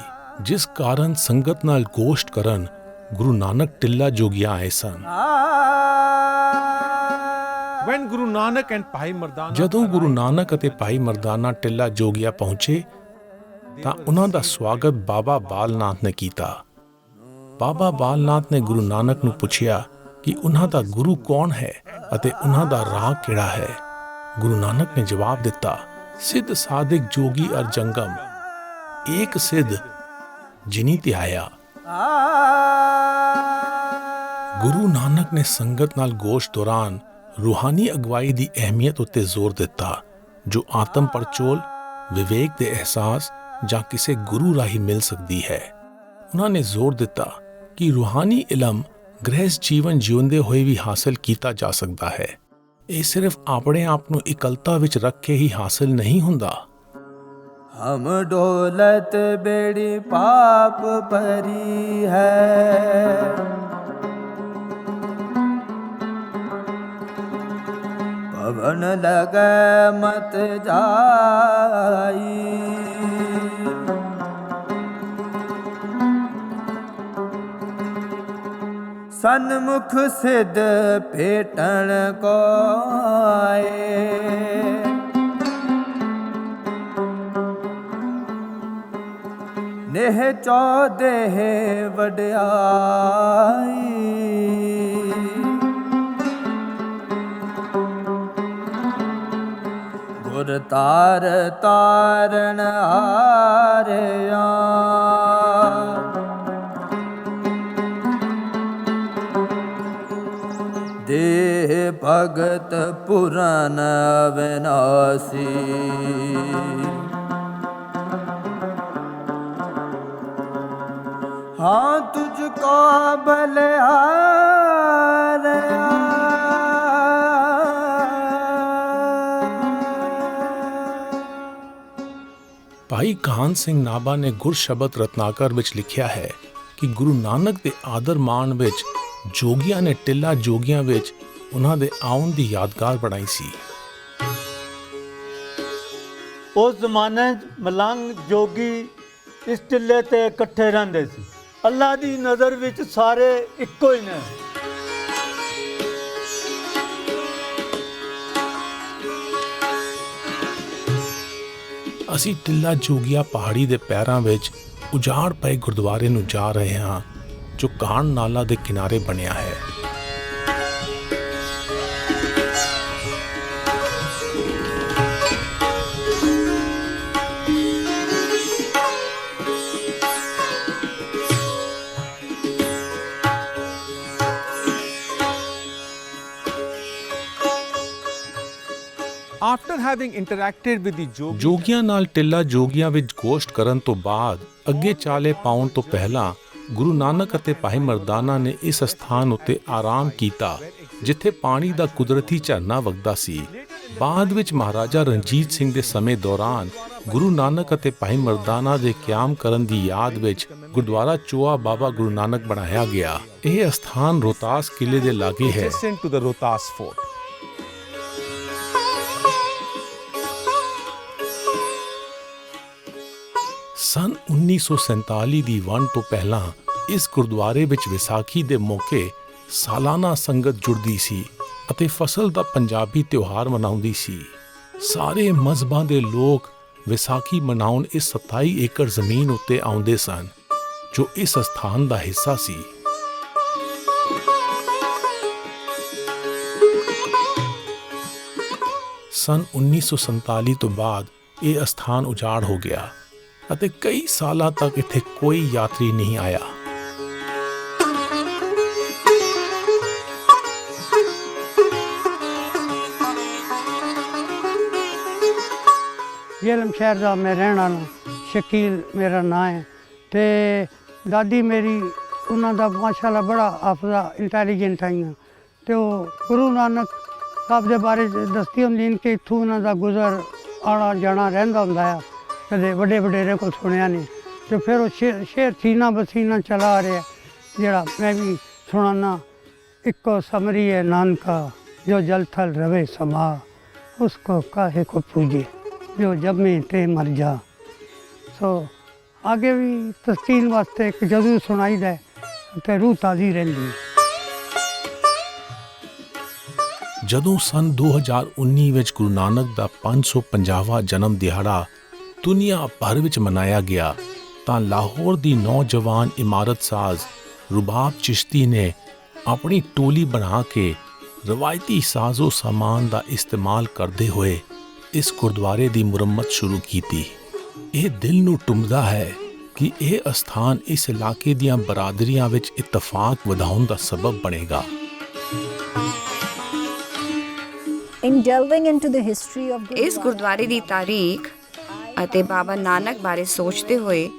[SPEAKER 1] ਜਿਸ ਕਾਰਨ ਸੰਗਤ ਨਾਲ ਗੋਸ਼ਟ ਕਰਨ ਗੁਰੂ ਨਾਨਕ ਟਿੱਲਾ ਜੋਗੀਆਂ ਆਏ ਸਨ।
[SPEAKER 6] When Guru Nanak and Bhai Mardana
[SPEAKER 1] ਜਦੋਂ ਗੁਰੂ ਨਾਨਕ ਅਤੇ ਭਾਈ ਮਰਦਾਨਾ ਟਿੱਲਾ ਜੋਗੀਆਂ ਪਹੁੰਚੇ ਤਾਂ ਉਹਨਾਂ ਦਾ ਸਵਾਗਤ ਬਾਬਾ ਬਾਲਨਾਥ ਨੇ ਕੀਤਾ। ਬਾਬਾ ਬਾਲਨਾਥ ਨੇ ਗੁਰੂ ਨਾਨਕ ਨੂੰ ਪੁੱਛਿਆ ਕਿ ਉਹਨਾਂ ਦਾ ਗੁਰੂ ਕੌਣ ਹੈ ਅਤੇ ਉਹਨਾਂ ਦਾ ਰਾਹ ਕਿਹੜਾ ਹੈ। ਗੁਰੂ ਨਾਨਕ ਨੇ ਜਵਾਬ ਦਿੱਤਾ, ਸਿੱਧ ਸਾਧਿਕ ਜੋਗੀ ਅਰ ਜੰਗਮ ਏਕ ਸਿੱਧ ਜਿਨੀ ਧਿਆਇਆ। ਗੁਰੂ ਨਾਨਕ ਨੇ ਸੰਗਤ ਨਾਲ ਗੋਸ਼ਟ ਦੌਰਾਨ ਰੂਹਾਨੀ ਅਗਵਾਈ ਦੀ ਅਹਿਮੀਅਤ ਉੱਤੇ ਜ਼ੋਰ ਦਿੱਤਾ, ਜੋ ਆਤਮ ਪਰਚੋਲ, ਵਿਵੇਕ ਦੇ ਅਹਿਸਾਸ ਜਾਂ ਕਿਸੇ ਗੁਰੂ ਰਾਹੀਂ ਮਿਲ ਸਕਦੀ ਹੈ। ਉਹਨਾਂ ਨੇ ਜ਼ੋਰ ਦਿੱਤਾ ਕਿ ਰੂਹਾਨੀ ਇਲਮ ਗ੍ਰਹਿਸਥ ਜੀਵਨ ਜਿਉਂਦੇ ਹੋਏ ਵੀ ਹਾਸਲ ਕੀਤਾ ਜਾ ਸਕਦਾ ਹੈ। ਇਹ ਸਿਰਫ ਆਪਣੇ ਆਪ ਨੂੰ ਇਕੱਲਤਾ ਵਿੱਚ ਰੱਖ ਕੇ ਹੀ ਹਾਸਲ ਨਹੀਂ ਹੁੰਦਾ।
[SPEAKER 4] हम डोलत बेड़ी पाप भरी है, पवन लगे मत जाई, सन्मुख सिद्ध भेटन को आए, नेह चौदेह वड्याई, गुर तार तारण हारिया, देह भगत पुरन विनाशी, हाँ तुझको बलिहारिया,
[SPEAKER 1] ਭਾਈ ਕਾਹਨ ਸਿੰਘ ਨਾਭਾ ਨੇ ਗੁਰਸ਼ਬਦ ਰਤਨਾਕਰ ਵਿੱਚ ਲਿਖਿਆ ਹੈ ਕਿ ਗੁਰੂ ਨਾਨਕ ਦੇ ਆਦਰ ਮਾਣ ਵਿੱਚ ਜੋਗੀਆਂ ਨੇ ਟਿੱਲਾ ਜੋਗੀਆਂ ਵਿੱਚ ਉਹਨਾਂ ਦੇ ਆਉਣ ਦੀ ਯਾਦਗਾਰ ਬਣਾਈ ਸੀ।
[SPEAKER 10] ਉਸ ਜ਼ਮਾਨੇ 'ਚ ਮਲੰਗ ਜੋਗੀ ਇਸ ਟਿੱਲੇ ਤੇ ਇਕੱਠੇ ਰਹਿੰਦੇ ਸੀ। ਅੱਲਾ ਦੀ ਨਜ਼ਰ ਵਿੱਚ ਸਾਰੇ ਇੱਕੋ ਹੀ ਨੇ।
[SPEAKER 1] ਅਸੀਂ ਟਿੱਲਾ ਜੋਗੀਆ ਪਹਾੜੀ ਦੇ ਪੈਰਾਂ ਵਿੱਚ ਉਜਾੜ ਪਏ ਗੁਰਦੁਆਰੇ ਨੂੰ ਜਾ ਰਹੇ ਹਾਂ, ਜੋ ਕਾਣ ਨਾਲਾ ਦੇ ਕਿਨਾਰੇ ਬਣਿਆ ਹੈ।
[SPEAKER 6] After having interacted with the Jogis,
[SPEAKER 1] ਜੋਗੀਆਂ ਨਾਲ ਟਿੱਲਾ ਜੋਗੀਆਂ ਵਿੱਚ ਗੋਸ਼ਟ ਕਰਨ ਤੋਂ ਬਾਅਦ ਅੱਗੇ ਚਾਲੇ ਪਾਉਣ ਤੋਂ ਪਹਿਲਾਂ ਗੁਰੂ ਨਾਨਕ ਅਤੇ ਭਾਈ ਮਰਦਾਨਾ ਨੇ ਇਸ ਸਥਾਨ ਉੱਤੇ ਆਰਾਮ ਕੀਤਾ, ਜਿੱਥੇ ਪਾਣੀ ਦਾ ਕੁਦਰਤੀ ਝਰਨਾ ਵਗਦਾ ਸੀ। ਬਾਅਦ ਵਿੱਚ ਮਹਾਰਾਜਾ ਰਣਜੀਤ ਸਿੰਘ ਦੇ ਸਮੇਂ ਦੌਰਾਨ ਗੁਰੂ ਨਾਨਕ ਅਤੇ ਭਾਈ ਮਰਦਾਨਾ ਦੇ ਕਿਆਮ ਕਰਨ ਦੀ ਯਾਦ ਵਿੱਚ ਗੁਰਦੁਆਰਾ ਚੋਆ ਬਾਬਾ ਗੁਰੂ ਨਾਨਕ ਬਣਾਇਆ ਗਿਆ। ਇਹ ਸਥਾਨ ਰੋਹਤਾਸ ਕਿਲੇ ਦੇ ਲਾਗੇ ਹੈ।
[SPEAKER 6] Adjacent to the Rohtas fort.
[SPEAKER 1] ਸਨ 1947 ਦੀ ਵੰਡ ਤੋਂ ਪਹਿਲਾਂ ਇਸ ਗੁਰਦੁਆਰੇ ਵਿੱਚ ਵਿਸਾਖੀ ਦੇ ਮੌਕੇ ਸਾਲਾਨਾ ਸੰਗਤ ਜੁੜਦੀ ਸੀ ਅਤੇ ਫਸਲ ਦਾ ਪੰਜਾਬੀ ਤਿਉਹਾਰ ਮਨਾਉਂਦੀ ਸੀ। ਸਾਰੇ ਮਜ਼ਹਬਾਂ ਦੇ ਲੋਕ ਵਿਸਾਖੀ ਮਨਾਉਣ ਇਸ 27 ਏਕੜ ਜ਼ਮੀਨ ਉੱਤੇ ਆਉਂਦੇ ਸਨ ਜੋ ਇਸ ਸਥਾਨ ਦਾ ਹਿੱਸਾ ਸੀ। ਸਨ 1947 ਤੋਂ ਬਾਅਦ ਇਹ ਸਥਾਨ ਉਜਾੜ ਹੋ ਗਿਆ ਅਤੇ ਕਈ ਸਾਲਾਂ ਤੱਕ ਇੱਥੇ ਕੋਈ ਯਾਤਰੀ ਨਹੀਂ ਆਇਆ।
[SPEAKER 3] ਜੇਲਮ ਸ਼ਹਿਰ ਦਾ ਮੈਂ ਰਹਿਣ ਵਾਲਾ, ਸ਼ਕੀਲ ਮੇਰਾ ਨਾਂ ਹੈ। ਤੇ ਦਾਦੀ ਮੇਰੀ ਉਹਨਾਂ ਦਾ ਮਾਸ਼ਾਅੱਲਾ ਬੜਾ ਹਾਫਜ਼ਾ ਇੰਟੈਲੀਜੈਂਟ ਆਈਆਂ ਤੇ ਉਹ ਗੁਰੂ ਨਾਨਕ ਸਾਹਿਬ ਦੇ ਬਾਰੇ ਦੱਸਦੀ ਹੁੰਦੀ ਕਿ ਇੱਥੋਂ ਉਹਨਾਂ ਦਾ ਗੁਜ਼ਰ ਆਉਣਾ ਜਾਣਾ ਰਹਿੰਦਾ ਹੁੰਦਾ ਆ। ਕਦੇ ਵੱਡੇ ਵਡੇਰੇ ਕੋਲ ਸੁਣਿਆ ਨਹੀਂ ਤੇ ਫਿਰ ਉਹ ਸ਼ੇਰ ਸੀਨਾ ਬਸੀਨਾ ਚਲਾ ਆ ਰਿਹਾ ਜਿਹੜਾ ਮੈਂ ਵੀ ਸੁਣਾਨਾ। ਇੱਕੋ ਸਮਰੀ ਹੈ ਨਾਨਕਾ ਜੋ ਜਲ ਥਲ ਰਵੇ ਸਮਾ, ਉਸਕੋ ਕਾਹੇ ਕੋ ਪੂਜੇ ਜੋ ਜੰਮੇ ਤੇ ਮਰ ਜਾ। ਸੋ ਅੱਗੇ ਵੀ ਤਸਕੀਨ ਵਾਸਤੇ ਇੱਕ ਜਦੋਂ ਸੁਣਾਈਦਾ ਤੇ ਰੂਹ ਤਾਜ਼ੀ ਰਹਿੰਦੀ।
[SPEAKER 1] ਜਦੋਂ ਸਨ 2019 ਵਿੱਚ ਗੁਰੂ ਨਾਨਕ ਦਾ 550ਵਾਂ ਜਨਮ ਦਿਹਾੜਾ ਦੁਨੀਆ ਭਰ ਵਿੱਚ ਮਨਾਇਆ ਗਿਆ ਤਾਂ ਲਾਹੌਰ ਦੀ ਨੌਜਵਾਨ ਇਮਾਰਤ ਸਾਜ਼ ਰੁਬਾਬ ਚਿਸ਼ਤੀ ਨੇ ਆਪਣੀ ਟੋਲੀ ਬਣਾ ਕੇ ਰਵਾਇਤੀ ਸਾਜ਼ੋ ਸਾਮਾਨ ਦਾ ਇਸਤੇਮਾਲ ਕਰਦੇ ਹੋਏ ਇਸ ਗੁਰਦੁਆਰੇ ਦੀ ਮੁਰੰਮਤ ਸ਼ੁਰੂ ਕੀਤੀ। ਇਹ ਦਿਲ ਨੂੰ ਟੁੰਬਦਾ ਹੈ ਕਿ ਇਹ ਅਸਥਾਨ ਇਸ ਇਲਾਕੇ ਦੀਆਂ ਬਰਾਦਰੀਆਂ ਵਿੱਚ ਇਤਫਾਕ ਵਧਾਉਣ ਦਾ ਸਬਬ ਬਣੇਗਾ।
[SPEAKER 11] ਇਸ ਗੁਰਦੁਆਰੇ ਦੀ ਤਾਰੀਖ ਅਤੇ ਬਾਬਾ ਨਾਨਕ ਬਾਰੇ ਸੋਚਦੇ ਹੋਏ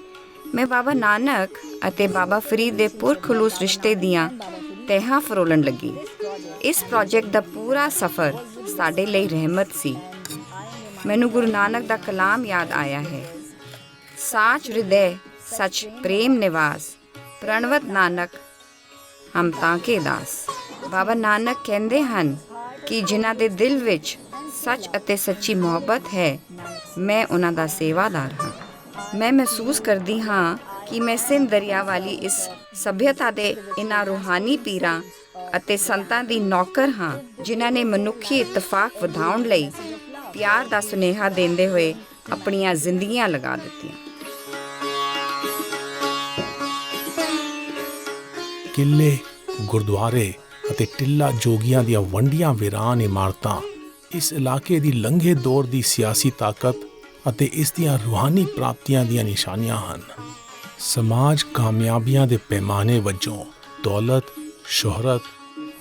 [SPEAKER 11] ਮੈਂ ਬਾਬਾ ਨਾਨਕ ਅਤੇ ਬਾਬਾ ਫਰੀਦ ਦੇ ਪੁਰਖਲੂਸ ਰਿਸ਼ਤੇ ਦੀਆਂ ਤਹਿਾਂ ਫਰੋਲਣ ਲੱਗੀ। ਇਸ ਪ੍ਰੋਜੈਕਟ ਦਾ ਪੂਰਾ ਸਫ਼ਰ ਸਾਡੇ ਲਈ ਰਹਿਮਤ ਸੀ। ਮੈਨੂੰ ਗੁਰੂ ਨਾਨਕ ਦਾ ਕਲਾਮ ਯਾਦ ਆਇਆ ਹੈ, ਸਾਚ ਹਿਰਦੈ ਸਚ ਪ੍ਰੇਮ ਨਿਵਾਸ, ਪ੍ਰਣਵਤ ਨਾਨਕ ਹਮ ਤਾਂ ਕੇ ਦਾਸ। ਬਾਬਾ ਨਾਨਕ ਕਹਿੰਦੇ ਹਨ ਕਿ ਜਿਨ੍ਹਾਂ ਦੇ ਦਿਲ ਵਿੱਚ ਸੱਚ ਅਤੇ ਸੱਚੀ ਮੁਹੱਬਤ ਹੈ, ਮੈਂ ਉਹਨਾਂ ਦਾ ਸੇਵਾਦਾਰ ਹਾਂ। ਮੈਂ ਮਹਿਸੂਸ ਕਰਦੀ ਹਾਂ ਕਿ ਮੈਂ ਸਿੰਧ ਦਰਿਆ ਵਾਲੀ ਇਸ ਸਭਿਅਤਾ ਦੇ ਇਹਨਾਂ ਰੂਹਾਨੀ ਪੀਰਾਂ ਅਤੇ ਸੰਤਾਂ ਦੀ ਨੌਕਰ ਹਾਂ ਜਿਨ੍ਹਾਂ ਨੇ ਮਨੁੱਖੀ ਇਤਫਾਕ ਵਧਾਉਣ ਲਈ ਪਿਆਰ ਦਾ ਸੁਨੇਹਾ ਦਿੰਦੇ ਹੋਏ ਆਪਣੀਆਂ ਜ਼ਿੰਦਗੀਆਂ ਲਗਾ ਦਿੱਤੀਆਂ।
[SPEAKER 1] ਕਿਲੇ, ਗੁਰਦੁਆਰੇ ਅਤੇ ਟਿੱਲਾ ਜੋਗੀਆਂ ਦੀਆਂ ਵੰਡੀਆਂ ਵੀਰਾਨ ਇਮਾਰਤਾਂ ਇਸ ਇਲਾਕੇ ਦੀ ਲੰਘੇ ਦੌਰ ਦੀ ਸਿਆਸੀ ਤਾਕਤ ਅਤੇ ਇਸ ਦੀਆਂ ਰੂਹਾਨੀ ਪ੍ਰਾਪਤੀਆਂ ਦੀਆਂ ਨਿਸ਼ਾਨੀਆਂ ਹਨ। ਸਮਾਜ ਕਾਮਯਾਬੀਆਂ ਦੇ ਪੈਮਾਨੇ ਵਜੋਂ ਦੌਲਤ, ਸ਼ੋਹਰਤ,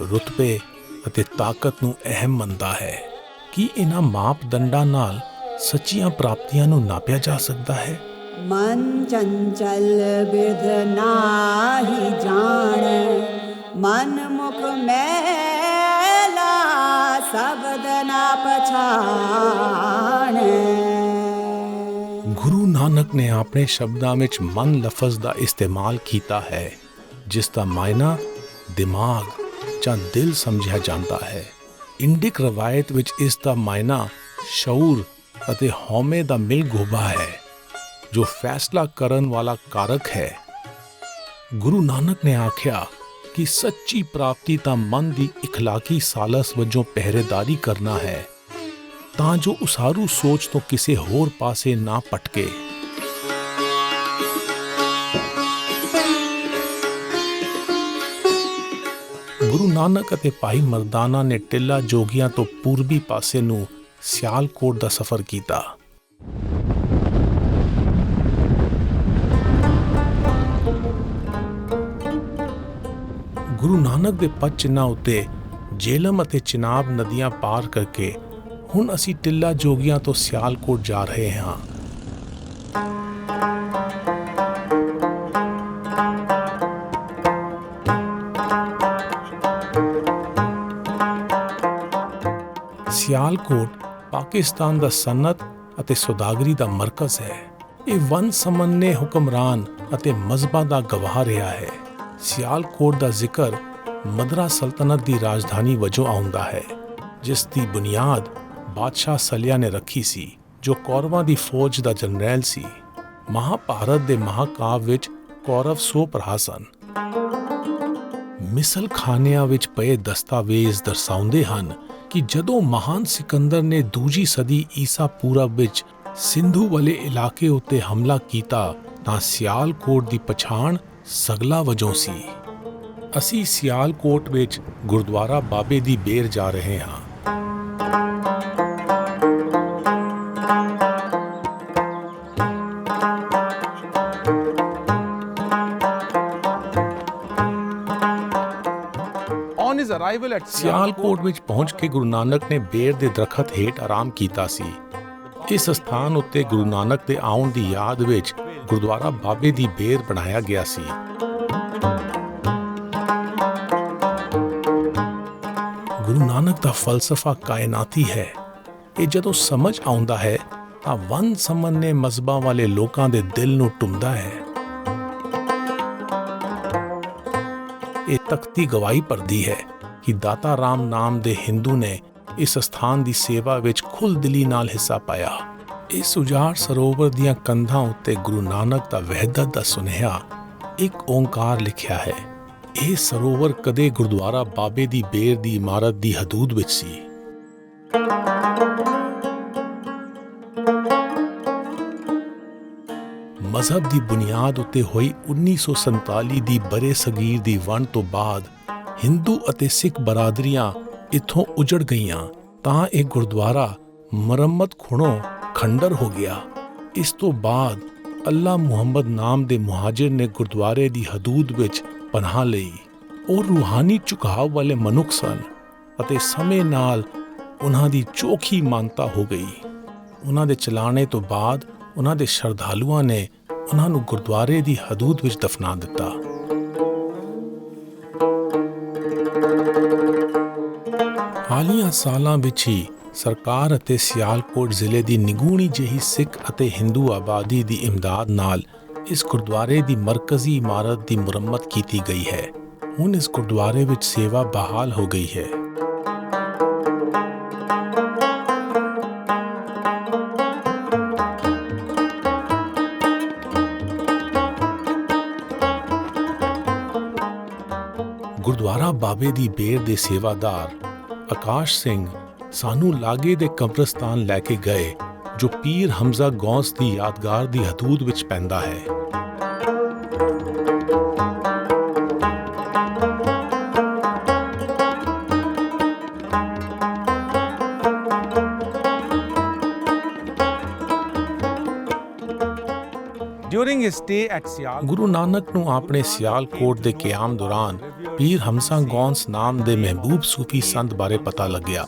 [SPEAKER 1] ਰੁਤਬੇ ਅਤੇ ਤਾਕਤ ਨੂੰ ਅਹਿਮ ਮੰਨਦਾ ਹੈ। ਕੀ ਇਹਨਾਂ ਮਾਪਦੰਡਾਂ ਨਾਲ ਸੱਚੀਆਂ ਪ੍ਰਾਪਤੀਆਂ ਨੂੰ ਨਾਪਿਆ ਜਾ ਸਕਦਾ ਹੈ?
[SPEAKER 5] ਮਨ ਚੰਚਲ ਬਿਰਧ ਨਾਹੀ ਜਾਣੇ, ਮਨ ਮੁਖ ਮੈਲਾ ਸ਼ਬਦ ਨਾ ਪਛਾਣੇ।
[SPEAKER 1] ਗੁਰੂ ਨਾਨਕ ਨੇ ਆਪਣੇ ਸ਼ਬਦਾਂ ਵਿੱਚ ਮਨ ਲਫ਼ਜ਼ ਦਾ ਇਸਤੇਮਾਲ ਕੀਤਾ ਹੈ, ਜਿਸ ਦਾ ਮਾਇਨਾ ਦਿਮਾਗ ਜਾਂ ਦਿਲ ਸਮਝਿਆ ਜਾਂਦਾ ਹੈ। ਇੰਡਿਕ ਰਵਾਇਤ ਵਿੱਚ ਇਸ ਦਾ ਮਾਇਨਾ ਸ਼ਊਰ ਅਤੇ ਹਉਮੈ ਦਾ ਮਿਲ ਗੋਬਾ ਹੈ, ਜੋ ਫੈਸਲਾ ਕਰਨ ਵਾਲਾ ਕਾਰਕ ਹੈ। ਗੁਰੂ ਨਾਨਕ ਨੇ ਆਖਿਆ ਕਿ ਸੱਚੀ ਪ੍ਰਾਪਤੀ ਤਾਂ ਮਨ ਦੀ ਇਖਲਾਕੀ ਸਾਲਸ ਵਜੋਂ ਪਹਿਰੇਦਾਰੀ ਕਰਨਾ ਹੈ, ਤਾਂ ਜੋ ਉਸਾਰੂ ਸੋਚ ਤੋਂ ਕਿਸੇ ਹੋਰ ਪਾਸੇ ਨਾ ਭਟਕੇ। ਗੁਰੂ ਨਾਨਕ ਅਤੇ ਭਾਈ ਮਰਦਾਨਾ ਨੇ ਟਿੱਲਾ ਜੋਗੀਆਂ ਤੋਂ ਪੂਰਬੀ ਪਾਸੇ ਨੂੰ ਸਿਆਲਕੋਟ ਦਾ ਸਫ਼ਰ ਕੀਤਾ। ਗੁਰੂ ਨਾਨਕ ਦੇ ਪਦ ਚਿੰਨ੍ਹਾਂ ਉੱਤੇ ਜੇਹਲਮ ਅਤੇ ਚਿਨਾਬ ਨਦੀਆਂ ਪਾਰ ਕਰਕੇ ਹੁਣ ਅਸੀਂ ਟਿੱਲਾ ਜੋਗੀਆਂ ਤੋਂ ਸਿਆਲਕੋਟ ਜਾ ਰਹੇ ਹਾਂ। ਸਿਆਲਕੋਟ ਪਾਕਿਸਤਾਨ ਦਾ ਸਨਅਤ ਅਤੇ ਸੌਦਾਗਰੀ ਦਾ ਮਰਕਜ਼ ਹੈ। ਇਹ ਵਨ ਸਮੰਨੇ ਹੁਕਮਰਾਨ ਅਤੇ ਮਜ਼ਹਬਾਂ ਦਾ ਗਵਾਹ ਰਿਹਾ ਹੈ। ਸਿਆਲਕੋਟ ਦਾ ਜ਼ਿਕਰ ਮਦਰਾ ਸਲਤਨਤ ਦੀ ਰਾਜਧਾਨੀ ਵਜੋਂ ਆਉਂਦਾ ਹੈ, ਜਿਸ ਦੀ ਬੁਨਿਆਦ ਬਾਦਸ਼ਾਹ ਸਲਿਆ ਨੇ ਰੱਖੀ ਸੀ, ਜੋ ਕੌਰਵਾਂ ਦੀ ਫੌਜ ਦਾ ਜਰਨੈਲ ਸੀ। ਮਹਾਭਾਰਤ ਦੇ ਮਹਾਕਾਵ ਵਿੱਚ ਕੌਰਵ 100 ਭਰਾ ਸਨ। ਮਿਸਲ ਖਾਨਿਆਂ ਵਿੱਚ ਪਏ ਦਸਤਾਵੇਜ਼ ਦਰਸਾਉਂਦੇ ਹਨ ਕਿ ਜਦੋਂ ਮਹਾਨ ਸਿਕੰਦਰ ਨੇ ਦੂਜੀ ਸਦੀ ਈਸਾ ਪੂਰਬ ਵਿੱਚ ਸਿੰਧੂ ਵਾਲੇ ਇਲਾਕੇ ਉੱਤੇ ਹਮਲਾ ਕੀਤਾ ਤਾਂ ਸਿਆਲਕੋਟ ਦੀ ਪਛਾਣ ਸਗਲਾ ਵਜੋਂ ਸੀ। ਅਸੀਂ ਸਿਆਲਕੋਟ ਵਿੱਚ ਗੁਰਦੁਆਰਾ ਬਾਬੇ ਦੀ ਬੇਰ ਜਾ ਰਹੇ ਹਾਂ। ਸਿਆਲਕੋਟ ਵਿੱਚ ਪਹੁੰਚ ਕੇ ਗੁਰੂ ਨਾਨਕ ਨੇ ਬੇਰ ਦੇ ਦਰਖਤ ਹੇਠ ਆਰਾਮ ਕੀਤਾ ਸੀ। ਇਸ ਸਥਾਨ ਉੱਤੇ ਗੁਰੂ ਨਾਨਕ ਦੇ ਆਉਣ ਦੀ ਯਾਦ ਵਿੱਚ ਗੁਰਦੁਆਰਾ ਬਾਬੇ ਦੀ ਬੇਰ ਬਣਾਇਆ ਗਿਆ ਸੀ। ਗੁਰੂ ਨਾਨਕ ਦਾ ਫਲਸਫਾ ਕਾਇਨਾਤੀ ਹੈ। ਇਹ ਜਦੋਂ ਸਮਝ ਆਉਂਦਾ ਹੈ ਤਾਂ ਵਨ ਸਮੰਨੇ ਮਜ਼ਹਬਾਂ ਵਾਲੇ ਲੋਕਾਂ ਦੇ ਦਿਲ ਨੂੰ ਟੁੰਬਦਾ ਹੈ। ਇਹ ਤਖਤੀ ਗਵਾਹੀ ਭਰਦੀ ਹੈ ਕਿ ਦਾਤਾ ਰਾਮ ਨਾਮ ਦੇ ਹਿੰਦੂ ਨੇ ਇਸ ਸਥਾਨ ਦੀ ਸੇਵਾ ਵਿੱਚ ਖੁੱਲ੍ਹ ਦਿਲੀ ਨਾਲ ਹਿੱਸਾ ਪਾਇਆ। ਇਸ ਉਜਾੜ ਸਰੋਵਰ ਦੀਆਂ ਕੰਧਾਂ ਉੱਤੇ ਗੁਰੂ ਨਾਨਕ ਦਾ ਵਹਿਦਤ ਦਾ ਸੁਨੇਹਾ ਇੱਕ ਓਂਕਾਰ ਲਿਖਿਆ ਹੈ। ਇਹ ਸਰੋਵਰ ਕਦੇ ਗੁਰਦੁਆਰਾ ਬਾਬੇ ਦੀ ਬੇਰ ਦੀ ਇਮਾਰਤ ਦੀ ਹਦੂਦ ਵਿੱਚ ਸੀ। ਮਜ਼ਹਬ ਦੀ ਬੁਨਿਆਦ ਉੱਤੇ ਹੋਈ 1947 ਦੀ ਬਰੇ ਸਗੀਰ ਦੀ ਵੰਡ ਤੋਂ ਬਾਅਦ ਹਿੰਦੂ ਅਤੇ ਸਿੱਖ ਬਰਾਦਰੀਆਂ ਇੱਥੋਂ ਉਜੜ ਗਈਆਂ ਤਾਂ ਇਹ ਗੁਰਦੁਆਰਾ ਮੁਰੰਮਤ ਖੁਣੋਂ ਖੰਡਰ ਹੋ ਗਿਆ। ਇਸ ਤੋਂ ਬਾਅਦ ਅੱਲਾ ਮੁਹੰਮਦ ਨਾਮ ਦੇ ਮੁਹਾਜਿਰ ਨੇ ਗੁਰਦੁਆਰੇ ਦੀ ਹਦੂਦ ਵਿੱਚ ਪਨਾਹ ਲਈ। ਉਹ ਰੂਹਾਨੀ ਝੁਕਾਅ ਵਾਲੇ ਮਨੁੱਖ ਸਨ ਅਤੇ ਸਮੇਂ ਨਾਲ ਉਹਨਾਂ ਦੀ ਚੋਖੀ ਮਾਨਤਾ ਹੋ ਗਈ। ਉਹਨਾਂ ਦੇ ਚਲਾਣੇ ਤੋਂ ਬਾਅਦ ਉਹਨਾਂ ਦੇ ਸ਼ਰਧਾਲੂਆਂ ਨੇ ਉਹਨਾਂ ਨੂੰ ਗੁਰਦੁਆਰੇ ਦੀ ਹਦੂਦ ਵਿੱਚ ਦਫਨਾ ਦਿੱਤਾ। ਹਾਲੀਆ ਸਾਲਾਂ ਵਿੱਚ ਹੀ ਸਰਕਾਰ ਅਤੇ ਸਿਆਲਕੋਟ ਜ਼ਿਲ੍ਹੇ ਦੀ ਨਿਗੂਣੀ ਜਿਹੀ ਸਿੱਖ ਅਤੇ ਹਿੰਦੂ ਆਬਾਦੀ ਦੀ ਇਮਦਾਦ ਨਾਲ ਇਸ ਗੁਰਦੁਆਰੇ ਦੀ ਮਰਕਜ਼ੀ ਇਮਾਰਤ ਦੀ ਮੁਰੰਮਤ ਕੀਤੀ ਗਈ ਹੈ। ਹੁਣ ਇਸ ਗੁਰਦੁਆਰੇ ਵਿੱਚ ਸੇਵਾ ਬਹਾਲ ਹੋ ਗਈ ਹੈ। ਗੁਰਦੁਆਰਾ ਬਾਬੇ ਦੀ ਬੇਰ ਦੇ ਸੇਵਾਦਾਰ ਆਕਾਸ਼ ਸਿੰਘ ਸਾਨੂੰ ਲਾਗੇ ਦੇ ਕਬਰਸਤਾਨ ਲੈ ਕੇ ਗਏ, ਜੋ ਪੀਰ ਹਮਜ਼ਾ ਗੌਸ ਦੀ ਯਾਦਗਾਰ ਦੀ ਹਦੂਦ ਵਿੱਚ ਪੈਂਦਾ ਹੈ। ਗੁਰੂ ਨਾਨਕ ਨੂੰ ਆਪਣੇ ਸਿਆਲਕੋਟ ਦੇ ਕਿਆਮ ਦੌਰਾਨ ਪੀਰ ਹਮਜ਼ਾ ਗੌਸ ਨਾਮ ਦੇ ਮਹਿਬੂਬ ਸੂਫੀ ਸੰਤ ਬਾਰੇ ਪਤਾ ਲੱਗਿਆ।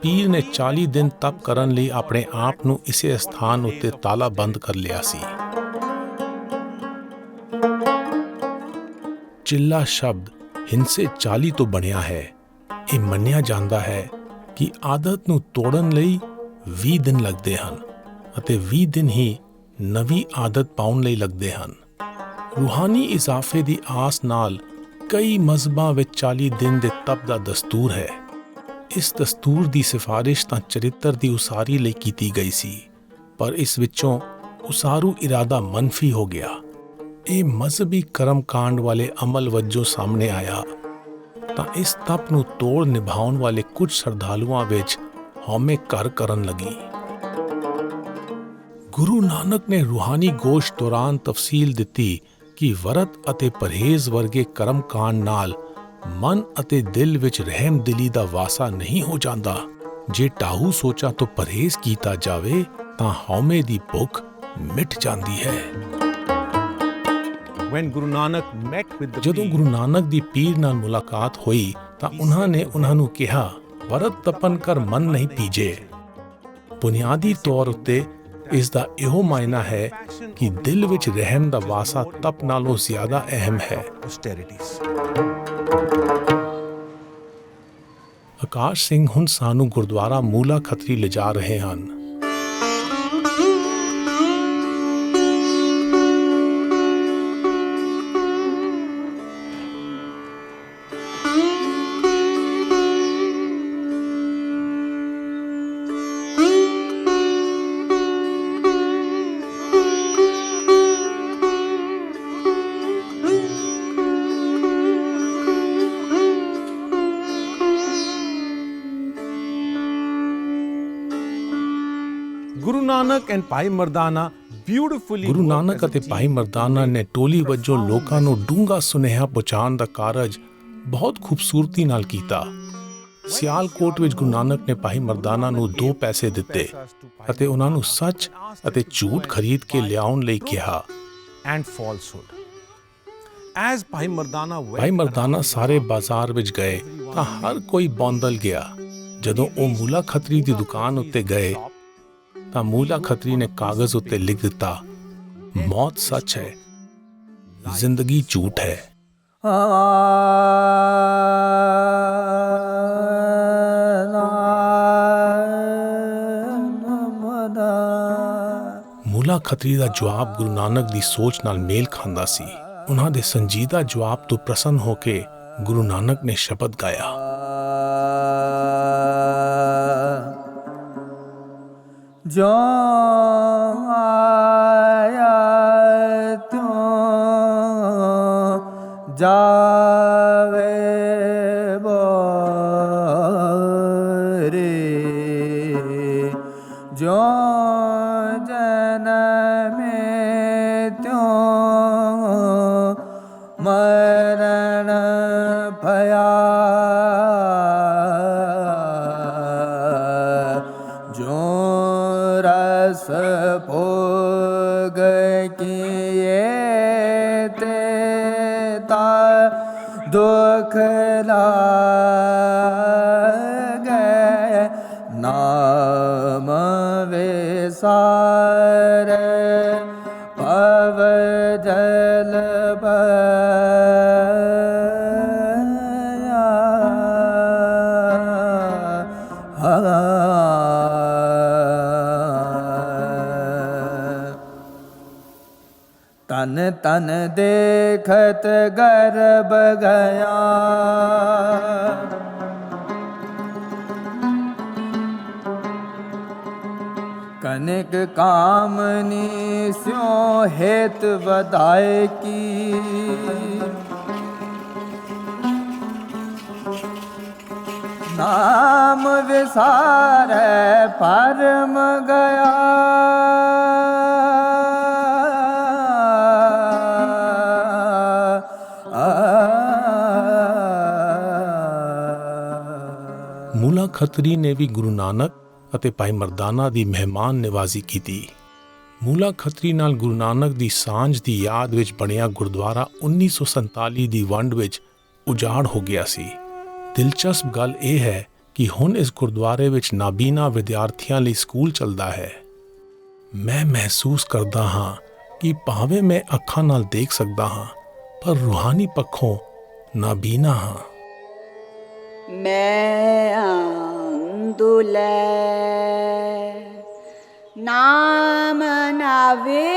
[SPEAKER 1] ਪੀਰ ਨੇ 40 ਦਿਨ ਤਪ ਕਰਨ ਲਈ ਆਪਣੇ ਆਪ ਨੂੰ ਇਸੇ ਸਥਾਨ ਉੱਤੇ ਤਾਲਾ ਬੰਦ ਕਰ ਲਿਆ ਸੀ। ਚਿੱਲਾ ਸ਼ਬਦ ਹਿੰਸੇ 40 ਤੋਂ ਬਣਿਆ ਹੈ। ਇਹ ਮੰਨਿਆ ਜਾਂਦਾ ਹੈ ਕਿ ਆਦਤ ਨੂੰ ਤੋੜਨ ਲਈ 20 ਦਿਨ ਲੱਗਦੇ ਹਨ ਅਤੇ 20 ਦਿਨ ਹੀ ਨਵੀਂ ਆਦਤ ਪਾਉਣ ਲਈ ਲੱਗਦੇ ਹਨ। ਰੂਹਾਨੀ ਇਜ਼ਾਫੇ ਦੀ ਆਸ ਨਾਲ ਕਈ ਮਜ਼ਹਬਾਂ ਵਿੱਚ 40 ਦਿਨ ਦੇ ਤਪ ਦਾ ਦਸਤੂਰ ਹੈ। ਇਸ ਦਸਤੂਰ ਦੀ ਸਿਫਾਰਿਸ਼ ਤਾਂ ਚਰਿੱਤਰ ਦੀ ਉਸਾਰੀ ਲਈ ਕੀਤੀ ਗਈ ਸੀ, ਪਰ ਇਸ ਵਿੱਚੋਂ ਉਸਾਰੂ ਇਰਾਦਾ ਮੰਨਫੀ ਹੋ ਗਿਆ। ਇਹ ਮਜ਼ਹਬੀ ਕਰਮਕਾਂਡ ਵਾਲੇ ਅਮਲ ਵਜੋਂ ਸਾਹਮਣੇ ਆਇਆ ਤਾਂ ਇਸ ਤਪ ਨੂੰ ਤੋੜ ਨਿਭਾਉਣ ਵਾਲੇ ਕੁਝ ਸ਼ਰਧਾਲੂਆਂ ਵਿੱਚ ਹਉਮੈ ਘਰ ਕਰਨ ਲੱਗੀ। ਗੁਰੂ ਨਾਨਕ ਨੇ ਰੂਹਾਨੀ ਗੋਸ਼ ਦੌਰਾਨ ਤਫਸੀਲ ਦਿੱਤੀ ਕਿ ਵਰਤ ਅਤੇ ਪਰਹੇਜ਼ ਵਰਗੇ ਕਰਮਕਾਂਡ ਨਾਲ ਮਨ ਅਤੇ ਦਿਲ ਵਿੱਚ ਰਹਿਮ ਦਿਲੀ ਦਾ ਵਾਸਾ ਨਹੀਂ ਹੋ ਜਾਂਦਾ। ਜੇ ਟਾਹੂ ਸੋਚਾਂ ਤੋਂ ਪਰਹੇਜ਼ ਕੀਤਾ ਜਾਵੇ ਤਾਂ ਹਉਮੈ ਦੀ ਭੁੱਖ ਮਿਟ ਜਾਂਦੀ ਹੈ। ਜਦੋਂ ਗੁਰੂ ਨਾਨਕ ਦੀ ਪੀਰ ਨਾਲ ਮੁਲਾਕਾਤ ਹੋਈ ਤਾਂ ਉਹਨਾਂ ਨੇ ਉਹਨਾਂ ਨੂੰ ਕਿਹਾ, ਵਰਤ ਤਪਨ ਕਰ ਮਨ ਨਹੀਂ ਪੀਜੇ। ਬੁਨਿਆਦੀ ਤੌਰ ਉੱਤੇ ਇਸ ਦਾ ਇਹੋ ਮਾਇਨਾ ਹੈ ਕਿ ਦਿਲ ਵਿੱਚ ਰਹਿਮ ਦਾ ਵਾਸਾ ਤਪ ਨਾਲੋਂ ਜ਼ਿਆਦਾ ਅਹਿਮ ਹੈ। ਆਕਾਸ਼ ਸਿੰਘ ਹੁਣ ਸਾਨੂੰ ਗੁਰਦੁਆਰਾ ਮੂਲਾ ਖੱਤਰੀ ਲਿਜਾ ਰਹੇ ਹਨ।
[SPEAKER 6] Nanak and Bhai Mardana beautifully
[SPEAKER 1] Guru
[SPEAKER 6] worked
[SPEAKER 1] Nanak
[SPEAKER 6] as a
[SPEAKER 1] ਅਤੇ
[SPEAKER 6] team.
[SPEAKER 1] ਭਾਈ ਮਰਦਾਨਾ ਨੇ ਟੋਲੀ ਵਜੋਂ ਲੋਕਾਂ ਨੂੰ ਡੂੰਘਾ ਸੁਨੇਹਾ ਪਹੁੰਚਾਉਣ ਦਾ ਕਾਰਜ ਬਹੁਤ ਖੂਬਸੂਰਤੀ ਨਾਲ ਕੀਤਾ। ਸਿਆਲਕੋਟ ਵਿੱਚ ਗੁਰੂ ਨਾਨਕ ਨੇ ਭਾਈ ਮਰਦਾਨਾ ਨੂੰ 2 ਪੈਸੇ ਦਿੱਤੇ ਅਤੇ ਉਹਨਾਂ ਨੂੰ ਸੱਚ ਅਤੇ ਝੂਠ ਖਰੀਦ ਕੇ ਲਿਆਉਣ ਲਈ ਕਿਹਾ।
[SPEAKER 6] And falsehood. As Bhai Mardana went
[SPEAKER 1] ਭਾਈ ਮਰਦਾਨਾ ਸਾਰੇ ਬਾਜ਼ਾਰ ਵਿੱਚ ਗਏ ਤਾਂ ਹਰ ਕੋਈ ਬੌਂਦਲ ਗਿਆ। ਜਦੋਂ ਉਹ ਮੂਲਾ ਖੱਤਰੀ ਦੀ ਦੁਕਾਨ ਉੱਤੇ ਗਏ ਤਾਂ ਮੂਲਾ ਖੱਤਰੀ ਨੇ ਕਾਗਜ਼ ਉੱਤੇ ਲਿਖ ਦਿੱਤਾ, ਮੌਤ ਸੱਚ ਹੈ, ਜ਼ਿੰਦਗੀ ਝੂਠ ਹੈ। ਮੂਲਾ ਖੱਤਰੀ ਦਾ ਜਵਾਬ ਗੁਰੂ ਨਾਨਕ ਦੀ ਸੋਚ ਨਾਲ ਮੇਲ ਖਾਂਦਾ ਸੀ। ਉਹਨਾਂ ਦੇ ਸੰਜੀਦਾ ਜਵਾਬ ਤੋਂ ਪ੍ਰਸੰਨ ਹੋ ਕੇ ਗੁਰੂ ਨਾਨਕ ਨੇ ਸ਼ਬਦ ਗਾਇਆ,
[SPEAKER 4] ਜੋ ਆਇਆ ਤਿਉਂ ਜਾਵੇ ਬੋਰੇ, ਜੋ ਜਨਮੇ ਤਿਉਂ ਮਰਨ ਭਇਆ, ਜੋ ਰਸ ਭੋਗ ਕੀਏ ਤੇ ਤਾ ਦੁਖ ਲਾਗੈ, ਨਾਮ ਵਿਸਾਰ ਪਵ ਜਲ ਤਨ ਤਨ ਦੇਖਤ ਗਰਬ ਗਿਆ, ਕਨਕ ਕਾਮਨੀ ਸਿਉ ਹੇਤ ਵਧਾਏ ਕੀ, ਨਾਮ ਵਿਸਾਰੈ ਪਰਮ ਗਿਆ,
[SPEAKER 1] ਮੂਲਾ ਖੱਤਰੀ ਨੇ ਵੀ ਗੁਰੂ ਨਾਨਕ ਅਤੇ ਭਾਈ ਮਰਦਾਨਾ ਦੀ ਮਹਿਮਾਨ ਨਿਵਾਜ਼ੀ ਕੀਤੀ। ਮੂਲਾ ਖੱਤਰੀ ਨਾਲ ਗੁਰੂ ਨਾਨਕ ਦੀ ਸਾਂਝ ਦੀ ਯਾਦ ਵਿੱਚ ਬਣਿਆ ਗੁਰਦੁਆਰਾ 1947 ਦੀ ਵੰਡ ਵਿੱਚ ਉਜਾੜ ਹੋ ਗਿਆ ਸੀ। ਦਿਲਚਸਪ ਗੱਲ ਇਹ ਹੈ ਕਿ ਹੁਣ ਇਸ ਗੁਰਦੁਆਰੇ ਵਿੱਚ ਨਾਬੀਨਾ ਵਿਦਿਆਰਥੀਆਂ ਲਈ ਸਕੂਲ ਚੱਲਦਾ ਹੈ। ਮੈਂ ਮਹਿਸੂਸ ਕਰਦਾ ਹਾਂ ਕਿ ਭਾਵੇਂ ਮੈਂ ਅੱਖਾਂ ਨਾਲ ਦੇਖ ਸਕਦਾ ਹਾਂ ਪਰ ਰੂਹਾਨੀ ਪੱਖੋਂ ਨਾਬੀਨਾ ਹਾਂ।
[SPEAKER 5] ਮੈਂ ਆਂਦੁਲੇ ਨਾਮ ਨਾ ਵਿਸਰੈ,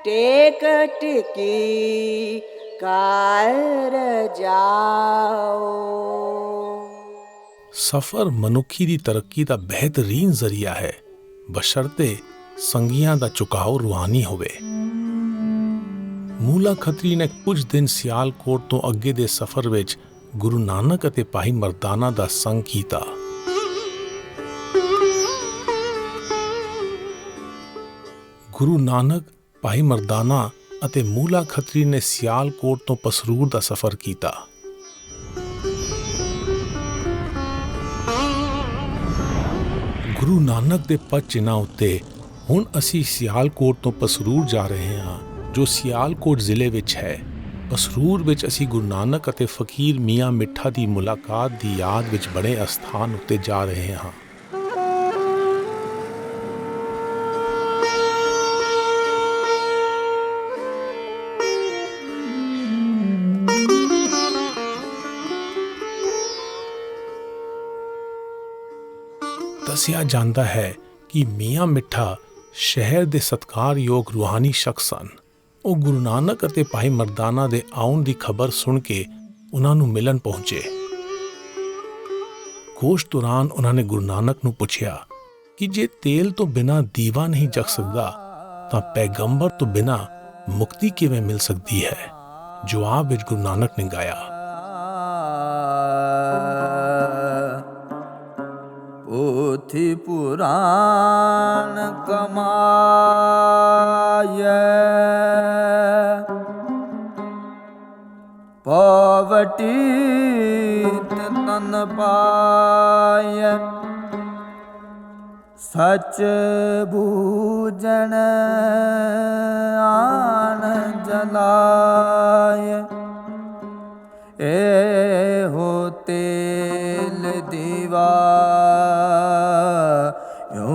[SPEAKER 5] ਟੇਕ ਟਿਕੀ ਕਰ ਜਾਓ।
[SPEAKER 1] ਸਫ਼ਰ ਮਨੁੱਖੀ ਦੀ ਤਰੱਕੀ ਦਾ ਬਿਹਤਰੀਨ ਜ਼ਰੀਆ ਹੈ, ਬਸ਼ਰਤੇ ਸੰਗੀਆਂ ਦਾ ਝੁਕਾਓ ਰੂਹਾਨੀ ਹੋਵੇ। ਮੂਲਾ ਖੱਤਰੀ ਨੇ ਕੁਝ ਦਿਨ ਸਿਆਲਕੋਟ ਤੋਂ ਅੱਗੇ ਦੇ ਸਫ਼ਰ ਵਿੱਚ ਗੁਰੂ ਨਾਨਕ ਅਤੇ ਭਾਈ ਮਰਦਾਨਾ ਦਾ ਸੰਗ ਕੀਤਾ। ਗੁਰੂ ਨਾਨਕ, ਭਾਈ ਮਰਦਾਨਾ ਅਤੇ ਮੂਲਾ ਖੱਤਰੀ ਨੇ ਸਿਆਲਕੋਟ ਤੋਂ ਪਸਰੂਰ ਦਾ ਸਫ਼ਰ ਕੀਤਾ। ਗੁਰੂ ਨਾਨਕ ਦੇ ਪਦ ਚਿੰਨ੍ਹਾਂ ਉੱਤੇ ਹੁਣ ਅਸੀਂ ਸਿਆਲਕੋਟ ਤੋਂ ਪਸਰੂਰ ਜਾ ਰਹੇ ਹਾਂ, ਜੋ ਸਿਆਲਕੋਟ ਜ਼ਿਲ੍ਹੇ ਵਿੱਚ ਹੈ। ਪਸਰੂਰ ਵਿੱਚ ਅਸੀਂ ਗੁਰੂ ਨਾਨਕ ਅਤੇ ਫਕੀਰ ਮੀਆਂ ਮਿੱਠਾ ਦੀ ਮੁਲਾਕਾਤ ਦੀ ਯਾਦ ਵਿੱਚ ਬਣੇ ਅਸਥਾਨ ਉੱਤੇ ਜਾ ਰਹੇ ਹਾਂ। ਦੱਸਿਆ ਜਾਂਦਾ ਹੈ ਕਿ ਮੀਆਂ ਮਿੱਠਾ ਸ਼ਹਿਰ ਦੇ ਸਤਿਕਾਰਯੋਗ ਰੂਹਾਨੀ ਸ਼ਖਸ ਸਨ। ਉਹ ਗੁਰੂ ਨਾਨਕ ਅਤੇ ਭਾਈ ਮਰਦਾਨਾ ਦੇ ਆਉਣ ਦੀ ਖਬਰ ਸੁਣ ਕੇ ਉਹਨਾਂ ਨੂੰ ਮਿਲਣ ਪਹੁੰਚੇ। ਗੋਸ਼ਟ ਦੌਰਾਨ ਉਹਨਾਂ ਨੇ ਗੁਰੂ ਨਾਨਕ ਨੂੰ ਪੁੱਛਿਆ ਕਿ ਜੇ ਤੇਲ ਤੋਂ ਬਿਨਾਂ ਦੀਵਾ ਨਹੀਂ ਜਗ ਸਕਦਾ ਤਾਂ ਪੈਗੰਬਰ ਤੋਂ ਬਿਨਾਂ ਮੁਕਤੀ ਕਿਵੇਂ ਮਿਲ ਸਕਦੀ ਹੈ। ਜਵਾਬ ਵਿੱਚ ਗੁਰੂ ਨਾਨਕ ਨੇ ਗਾਇਆ,
[SPEAKER 4] पोथी पुराण कमाए पावटी तन पाए सच बूझन आन जलाय ए हो तेल दीवा यूं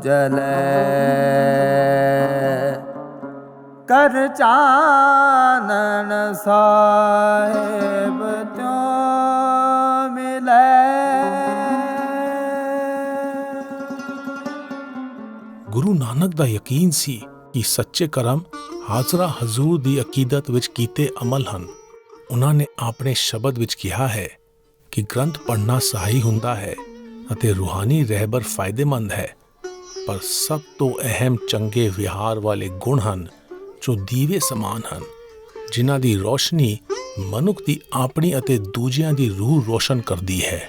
[SPEAKER 4] जले कर चानन साहेब त्यों मिले।
[SPEAKER 1] ਗੁਰੂ ਨਾਨਕ ਦਾ ਯਕੀਨ ਸੀ ਕਿ ਸੱਚੇ ਕਰਮ ਹਾਜ਼ਰਾ ਹਜ਼ੂਰ ਦੀ ਅਕੀਦਤ ਵਿੱਚ ਕੀਤੇ ਅਮਲ ਹਨ। ਉਹਨਾਂ ਨੇ ਆਪਣੇ ਸ਼ਬਦ ਵਿੱਚ ਕਿਹਾ ਹੈ ਕਿ ਗ੍ਰੰਥ ਪੜ੍ਹਨਾ ਸਹਾਈ ਹੁੰਦਾ ਹੈ ਅਤੇ ਰੂਹਾਨੀ ਰਹਿਬਰ ਫਾਇਦੇਮੰਦ ਹੈ, ਪਰ ਸਭ ਤੋਂ ਅਹਿਮ ਚੰਗੇ ਵਿਹਾਰ ਵਾਲੇ ਗੁਣ ਹਨ ਜੋ ਦੀਵੇ ਸਮਾਨ ਹਨ, ਜਿਨ੍ਹਾਂ ਦੀ ਰੋਸ਼ਨੀ ਮਨੁੱਖ ਦੀ ਆਪਣੀ ਅਤੇ ਦੂਜਿਆਂ ਦੀ ਰੂਹ ਰੋਸ਼ਨ ਕਰਦੀ ਹੈ।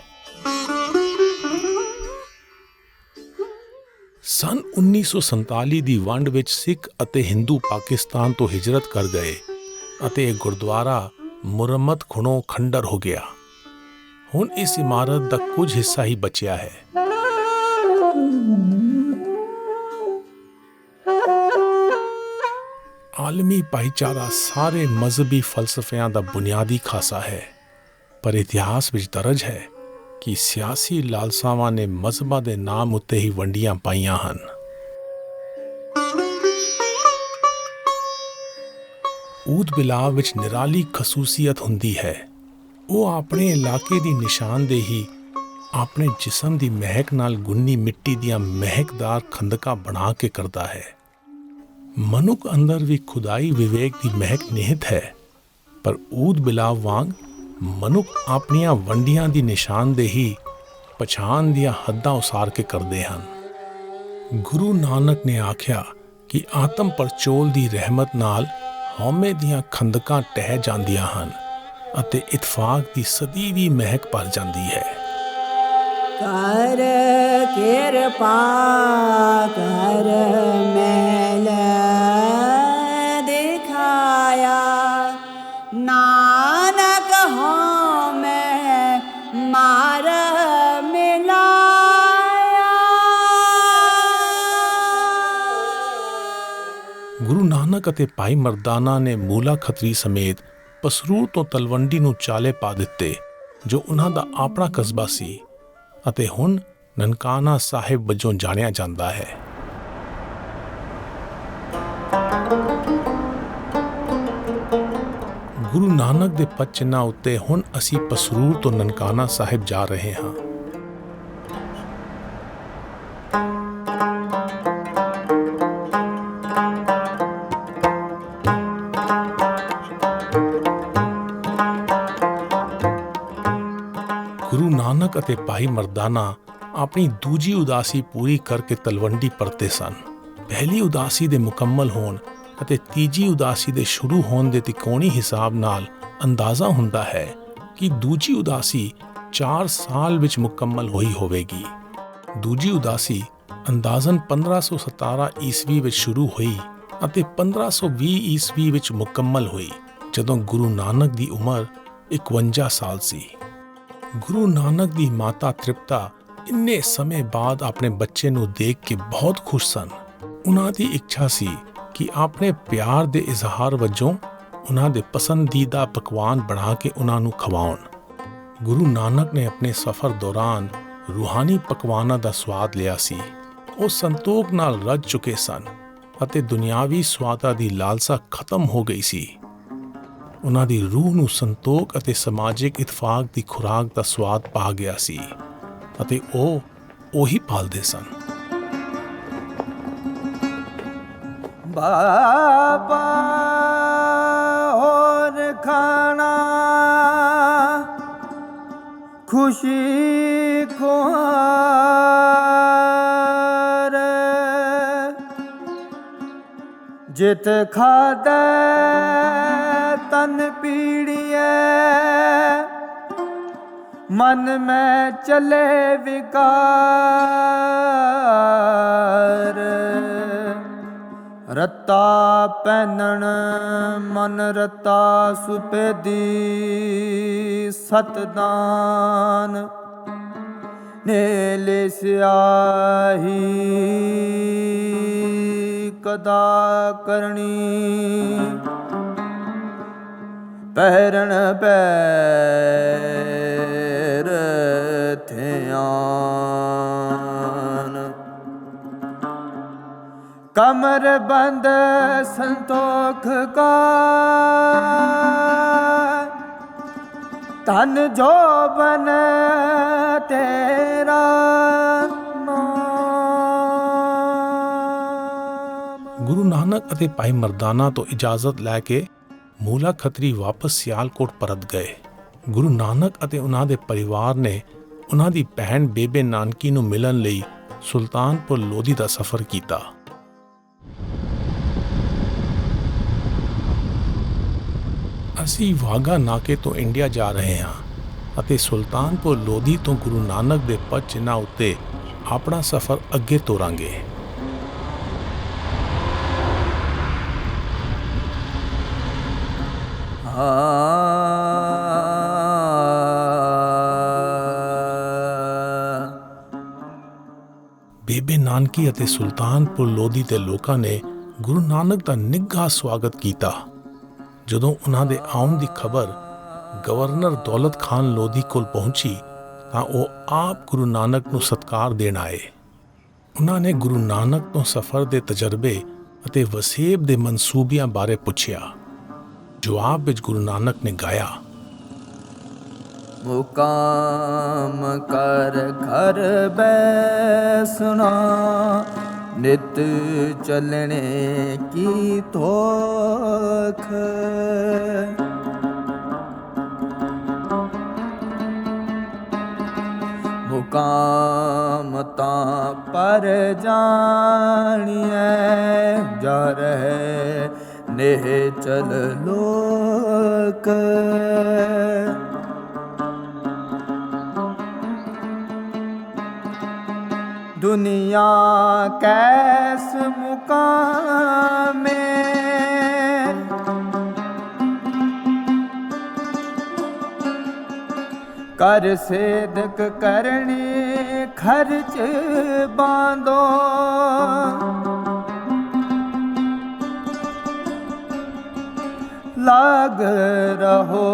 [SPEAKER 1] ਸਨ 1947 ਦੀ ਵੰਡ ਵਿੱਚ ਸਿੱਖ ਅਤੇ ਹਿੰਦੂ ਪਾਕਿਸਤਾਨ ਤੋਂ ਹਿਜਰਤ ਕਰ ਗਏ ਅਤੇ ਇਹ ਗੁਰਦੁਆਰਾ ਮੁਰੰਮਤ ਖੁਣੋਂ ਖੰਡਰ ਹੋ ਗਿਆ। ਹੁਣ ਇਸ ਇਮਾਰਤ ਦਾ ਕੁਝ ਹਿੱਸਾ ਹੀ ਬਚਿਆ ਹੈ। ਆਲਮੀ ਭਾਈਚਾਰਾ ਸਾਰੇ ਮਜ਼ਹਬੀ ਫਲਸਫਿਆਂ ਦਾ ਬੁਨਿਆਦੀ ਖਾਸਾ ਹੈ, ਪਰ ਇਤਿਹਾਸ ਵਿੱਚ ਦਰਜ ਹੈ ਕਿ ਸਿਆਸੀ ਲਾਲਸਾਵਾਂ ਨੇ ਮਜ਼ਹਬਾਂ ਦੇ ਨਾਮ ਉੱਤੇ ਹੀ ਵੰਡੀਆਂ ਪਾਈਆਂ ਹਨ। ਊਦ ਬਿਲਾਵ ਵਿੱਚ ਨਿਰਾਲੀ ਖਸੂਸੀਅਤ ਹੁੰਦੀ ਹੈ। ਉਹ ਆਪਣੇ ਇਲਾਕੇ ਦੀ ਨਿਸ਼ਾਨਦੇਹੀ ਆਪਣੇ ਜਿਸਮ ਦੀ ਮਹਿਕ ਨਾਲ ਗੁੰਨੀ ਮਿੱਟੀ ਦੀਆਂ ਮਹਿਕਦਾਰ ਖੰਦਕਾਂ ਬਣਾ ਕੇ ਕਰਦਾ ਹੈ। ਮਨੁੱਖ ਅੰਦਰ ਵੀ ਖੁਦਾਈ ਵਿਵੇਕ ਦੀ ਮਹਿਕ ਨਿਹਿਤ ਹੈ, ਪਰ ਊਦ ਬਿਲਾਵ ਵਾਂਗ ਮਨੁੱਖ ਆਪਣੀਆਂ ਵੰਡੀਆਂ ਦੀ ਨਿਸ਼ਾਨਦੇਹੀ ਪਛਾਣ ਦੀਆਂ ਹੱਦਾਂ ਉਸਾਰ ਕੇ ਕਰਦੇ ਹਨ। ਗੁਰੂ ਨਾਨਕ ਨੇ ਆਖਿਆ ਕਿ ਆਤਮ ਪਰਚੋਲ ਦੀ ਰਹਿਮਤ ਨਾਲ ਹਉਮੈ ਦੀਆਂ ਖੰਦਕਾਂ ਟਹਿ ਜਾਂਦੀਆਂ ਹਨ ਅਤੇ ਇਤਫਾਕ ਦੀ ਸਦੀਵੀ ਮਹਿਕ ਭਰ ਜਾਂਦੀ ਹੈ।
[SPEAKER 5] ਕਰ ਕਿਰਪਾ ਕਰ ਮੈਲ ਦਿਖਾਇਆ ਨਾਨਕ ਹਉਮੈ ਮਾਰ
[SPEAKER 1] ਗੁਰੂ ਨਾਨਕ ਅਤੇ ਭਾਈ ਮਰਦਾਨਾ ਨੇ ਮੂਲਾ ਖੱਤਰੀ ਸਮੇਤ ਪਸਰੂਰ ਤੋਂ ਤਲਵੰਡੀ ਨੂੰ ਚਾਲੇ ਪਾ ਦਿੱਤੇ, ਜੋ ਉਹਨਾਂ ਦਾ ਆਪਣਾ ਕਸਬਾ ਸੀ ਅਤੇ ਹੁਣ ਨਨਕਾਣਾ ਸਾਹਿਬ ਵਜੋਂ ਜਾਣਿਆ ਜਾਂਦਾ ਹੈ। ਗੁਰੂ ਨਾਨਕ ਦੇ ਪਦ ਚਿੰਨ੍ਹਾਂ ਉੱਤੇ ਹੁਣ ਅਸੀਂ ਪਸਰੂਰ ਤੋਂ ਨਨਕਾਣਾ ਸਾਹਿਬ ਜਾ ਰਹੇ ਹਾਂ। ਗੁਰੂ ਨਾਨਕ ਅਤੇ ਭਾਈ ਮਰਦਾਨਾ ਆਪਣੀ ਦੂਜੀ ਉਦਾਸੀ ਪੂਰੀ ਕਰਕੇ ਤਲਵੰਡੀ ਪਰਤੇ ਸਨ। ਪਹਿਲੀ ਉਦਾਸੀ ਦੇ ਮੁਕੰਮਲ ਹੋਣ ਅਤੇ ਤੀਜੀ ਉਦਾਸੀ ਦੇ ਸ਼ੁਰੂ ਹੋਣ ਦੇ ਤਿਕੋਣੀ ਹਿਸਾਬ ਨਾਲ ਅੰਦਾਜ਼ਾ ਹੁੰਦਾ ਹੈ ਕਿ ਦੂਜੀ ਉਦਾਸੀ 4 ਸਾਲ ਵਿੱਚ ਮੁਕੰਮਲ ਹੋਈ ਹੋਵੇਗੀ। ਦੂਜੀ ਉਦਾਸੀ ਅੰਦਾਜ਼ਨ 1517 ਈਸਵੀ ਵਿੱਚ ਸ਼ੁਰੂ ਹੋਈ ਅਤੇ 1520 ਈਸਵੀ ਵਿੱਚ ਮੁਕੰਮਲ ਹੋਈ, ਜਦੋਂ ਗੁਰੂ ਨਾਨਕ ਦੀ ਉਮਰ 51 ਸਾਲ ਸੀ। ਗੁਰੂ ਨਾਨਕ ਦੀ ਮਾਤਾ ਤ੍ਰਿਪਤਾ ਇੰਨੇ ਸਮੇਂ ਬਾਅਦ ਆਪਣੇ ਬੱਚੇ ਨੂੰ ਦੇਖ ਕੇ ਬਹੁਤ ਖੁਸ਼ ਸਨ। ਉਹਨਾਂ ਦੀ ਇੱਛਾ ਸੀ ਕਿ ਆਪਣੇ ਪਿਆਰ ਦੇ ਇਜ਼ਹਾਰ ਵਜੋਂ ਉਹਨਾਂ ਦੇ ਪਸੰਦੀਦਾ ਪਕਵਾਨ ਬਣਾ ਕੇ ਉਹਨਾਂ ਨੂੰ ਖਵਾਉਣ। ਗੁਰੂ ਨਾਨਕ ਨੇ ਆਪਣੇ ਸਫ਼ਰ ਦੌਰਾਨ ਰੂਹਾਨੀ ਪਕਵਾਨਾਂ ਦਾ ਸਵਾਦ ਲਿਆ ਸੀ। ਉਹ ਸੰਤੋਖ ਨਾਲ ਰੱਜ ਚੁੱਕੇ ਸਨ ਅਤੇ ਦੁਨਿਆਵੀ ਸਵਾਦਾਂ ਦੀ ਲਾਲਸਾ ਖਤਮ ਹੋ ਗਈ ਸੀ। ਉਹਨਾਂ ਦੀ ਰੂਹ ਨੂੰ ਸੰਤੋਖ ਅਤੇ ਸਮਾਜਿਕ ਇਤਫਾਕ ਦੀ ਖੁਰਾਕ ਦਾ ਸਵਾਦ ਪਾ ਗਿਆ ਸੀ ਅਤੇ ਉਹ ਉਹੀ ਪਾਲਦੇ ਸਨ।
[SPEAKER 4] ਬਾਬਾ ਹੋਰ ਖਾਣਾ ਖੁਸ਼ੀ ਖੁਆਰ ਜਿਤ ਖਾਦਾ ਤਨ ਪੀੜੀਐ मन में चले विकार रत्ता पैनन मन रत्ता सुपेदी सतदान नेले स्याही कदा करनी पैरण पैर ध्यान कमर बंद संतोख का धन जो बन तेरा
[SPEAKER 1] ਗੁਰੂ ਨਾਨਕ ਅਤੇ ਭਾਈ ਮਰਦਾਨਾ ਤੋਂ ਇਜਾਜ਼ਤ ਲੈ ਕੇ ਮੂਲਾ ਖੱਤਰੀ ਵਾਪਸ ਸਿਆਲਕੋਟ ਪਰਤ ਗਏ। ਗੁਰੂ ਨਾਨਕ ਅਤੇ ਉਹਨਾਂ ਦੇ ਪਰਿਵਾਰ ਨੇ ਉਹਨਾਂ ਦੀ ਭੈਣ ਬੇਬੇ ਨਾਨਕੀ ਨੂੰ ਮਿਲਣ ਲਈ ਸੁਲਤਾਨਪੁਰ ਲੋਧੀ ਦਾ ਸਫ਼ਰ ਕੀਤਾ। ਅਸੀਂ ਵਾਹਗਾ ਨਾਕੇ ਤੋਂ ਇੰਡੀਆ ਜਾ ਰਹੇ ਹਾਂ ਅਤੇ ਸੁਲਤਾਨਪੁਰ ਲੋਧੀ ਤੋਂ ਗੁਰੂ ਨਾਨਕ ਦੇ ਪਦ ਚਿੰਨ੍ਹਾਂ ਉੱਤੇ ਆਪਣਾ ਸਫ਼ਰ ਅੱਗੇ ਤੋਰਾਂਗੇ। ਬੇਬੇ ਨਾਨਕੀ ਅਤੇ ਸੁਲਤਾਨਪੁਰ ਲੋਧੀ ਦੇ ਲੋਕਾਂ ਨੇ ਗੁਰੂ ਨਾਨਕ ਦਾ ਨਿੱਘਾ ਸਵਾਗਤ ਕੀਤਾ। ਜਦੋਂ ਉਹਨਾਂ ਦੇ ਆਉਣ ਦੀ ਖਬਰ ਗਵਰਨਰ ਦੌਲਤ ਖਾਨ ਲੋਧੀ ਕੋਲ ਪਹੁੰਚੀ ਤਾਂ ਉਹ ਆਪ ਗੁਰੂ ਨਾਨਕ ਨੂੰ ਸਤਿਕਾਰ ਦੇਣ ਆਏ। ਉਹਨਾਂ ਨੇ ਗੁਰੂ ਨਾਨਕ ਤੋਂ ਸਫ਼ਰ ਦੇ ਤਜਰਬੇ ਅਤੇ ਵਸੇਬ ਦੇ ਮਨਸੂਬਿਆਂ ਬਾਰੇ ਪੁੱਛਿਆ। ਜਵਾਬ ਵਿੱਚ ਗੁਰੂ ਨਾਨਕ ਨੇ ਗਾਇਆ,
[SPEAKER 4] ਮੁਕਾਮ ਕਰ ਘਰ ਬੈਸਣਾ ਨਿਤ ਚਲਣੇ ਕੀ ਤੋਖ ਮੁਕਾਮ ਤਾਂ ਪਰ ਜਾਣੀਐ ਜਾ ਰਹੇ नेह चल लोक दुनिया कैस मुकाम में कर सेदक करनी खर्च बांधो लाग रहो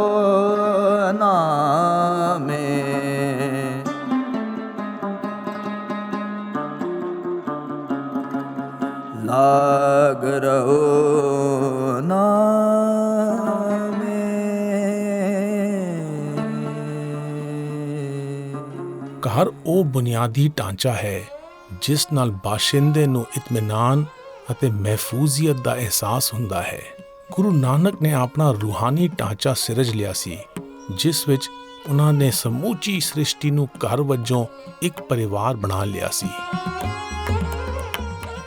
[SPEAKER 4] नामे लाग रहो नामे।
[SPEAKER 1] ਘਰ ਉਹ ਬੁਨਿਆਦੀ ਢਾਂਚਾ ਹੈ ਜਿਸ ਨਾਲ ਬਾਸ਼ਿੰਦੇ ਨੂੰ ਇਤਮੀਨਾਨ ਅਤੇ ਮਹਿਫੂਜ਼ੀਅਤ ਦਾ ਅਹਿਸਾਸ ਹੁੰਦਾ ਹੈ। ਗੁਰੂ ਨਾਨਕ ਨੇ ਆਪਣਾ ਰੂਹਾਨੀ ਢਾਂਚਾ ਸਿਰਜ ਲਿਆ ਸੀ ਜਿਸ ਵਿੱਚ ਉਹਨਾਂ ਨੇ ਸਮੂਚੀ ਸ੍ਰਿਸ਼ਟੀ ਨੂੰ ਘਰ ਵਜੋਂ ਇੱਕ ਪਰਿਵਾਰ ਬਣਾ ਲਿਆ ਸੀ।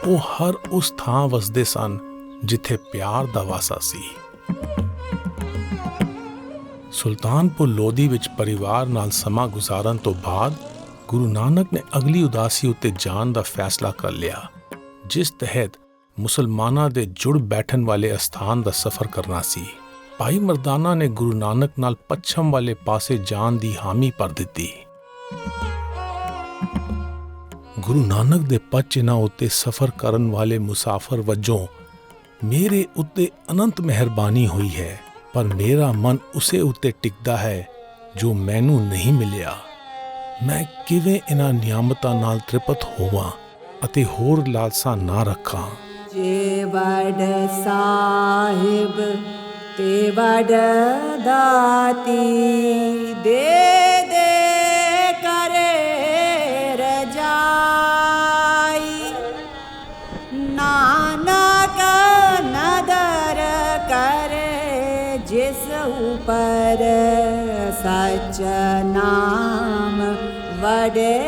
[SPEAKER 1] ਉਹ ਹਰ ਉਸ ਥਾਂ ਵਸਦੇ ਸਨ ਜਿੱਥੇ ਪਿਆਰ ਦਾ ਵਾਸਾ ਸੀ। ਸੁਲਤਾਨਪੁਰ ਲੋਧੀ ਵਿੱਚ ਪਰਿਵਾਰ ਨਾਲ ਸਮਾਂ ਗੁਜ਼ਾਰਨ ਤੋਂ ਬਾਅਦ ਗੁਰੂ ਨਾਨਕ ਨੇ ਅਗਲੀ ਉਦਾਸੀ ਉੱਤੇ ਜਾਣ ਦਾ ਫੈਸਲਾ ਕਰ ਲਿਆ, ਜਿਸ ਤਹਿਤ ਮੁਸਲਮਾਨਾਂ ਦੇ ਜੁੜ ਬੈਠਣ ਵਾਲੇ ਅਸਥਾਨ ਦਾ ਸਫ਼ਰ ਕਰਨਾ ਸੀ। ਭਾਈ ਮਰਦਾਨਾ ਨੇ ਗੁਰੂ ਨਾਨਕ ਨਾਲ ਪੱਛਮ ਵਾਲੇ ਪਾਸੇ ਜਾਣ ਦੀ ਹਾਮੀ ਭਰ ਦਿੱਤੀ। ਗੁਰੂ ਨਾਨਕ ਦੇ ਪਦ ਚਿੰਨ੍ਹਾਂ ਉੱਤੇ ਸਫ਼ਰ ਕਰਨ ਵਾਲੇ ਮੁਸਾਫਰ ਵਜੋਂ ਮੇਰੇ ਉੱਤੇ ਅਨੰਤ ਮਿਹਰਬਾਨੀ ਹੋਈ ਹੈ, ਪਰ ਮੇਰਾ ਮਨ ਉਸੇ ਉੱਤੇ ਟਿਕਦਾ ਹੈ ਜੋ ਮੈਨੂੰ ਨਹੀਂ ਮਿਲਿਆ। ਮੈਂ ਕਿਵੇਂ ਇਹਨਾਂ ਨਿਆਮਤਾਂ ਨਾਲ ਤ੍ਰਿਪਤ ਹੋਵਾਂ ਅਤੇ ਹੋਰ ਲਾਲਸਾ ਨਾ ਰੱਖਾਂ।
[SPEAKER 5] ਜੇ ਵਡ ਸਾਹਿਬ ਤੇ ਵਡ ਦਾਤੀ ਦੇ ਦੇ ਕਰੇ ਰਜਾਈ ਨਾਨਕ ਨਦਰ ਕਰੇ ਜਿਸ ਉਪਰ ਸਚ ਨਾਮ ਵਡੇ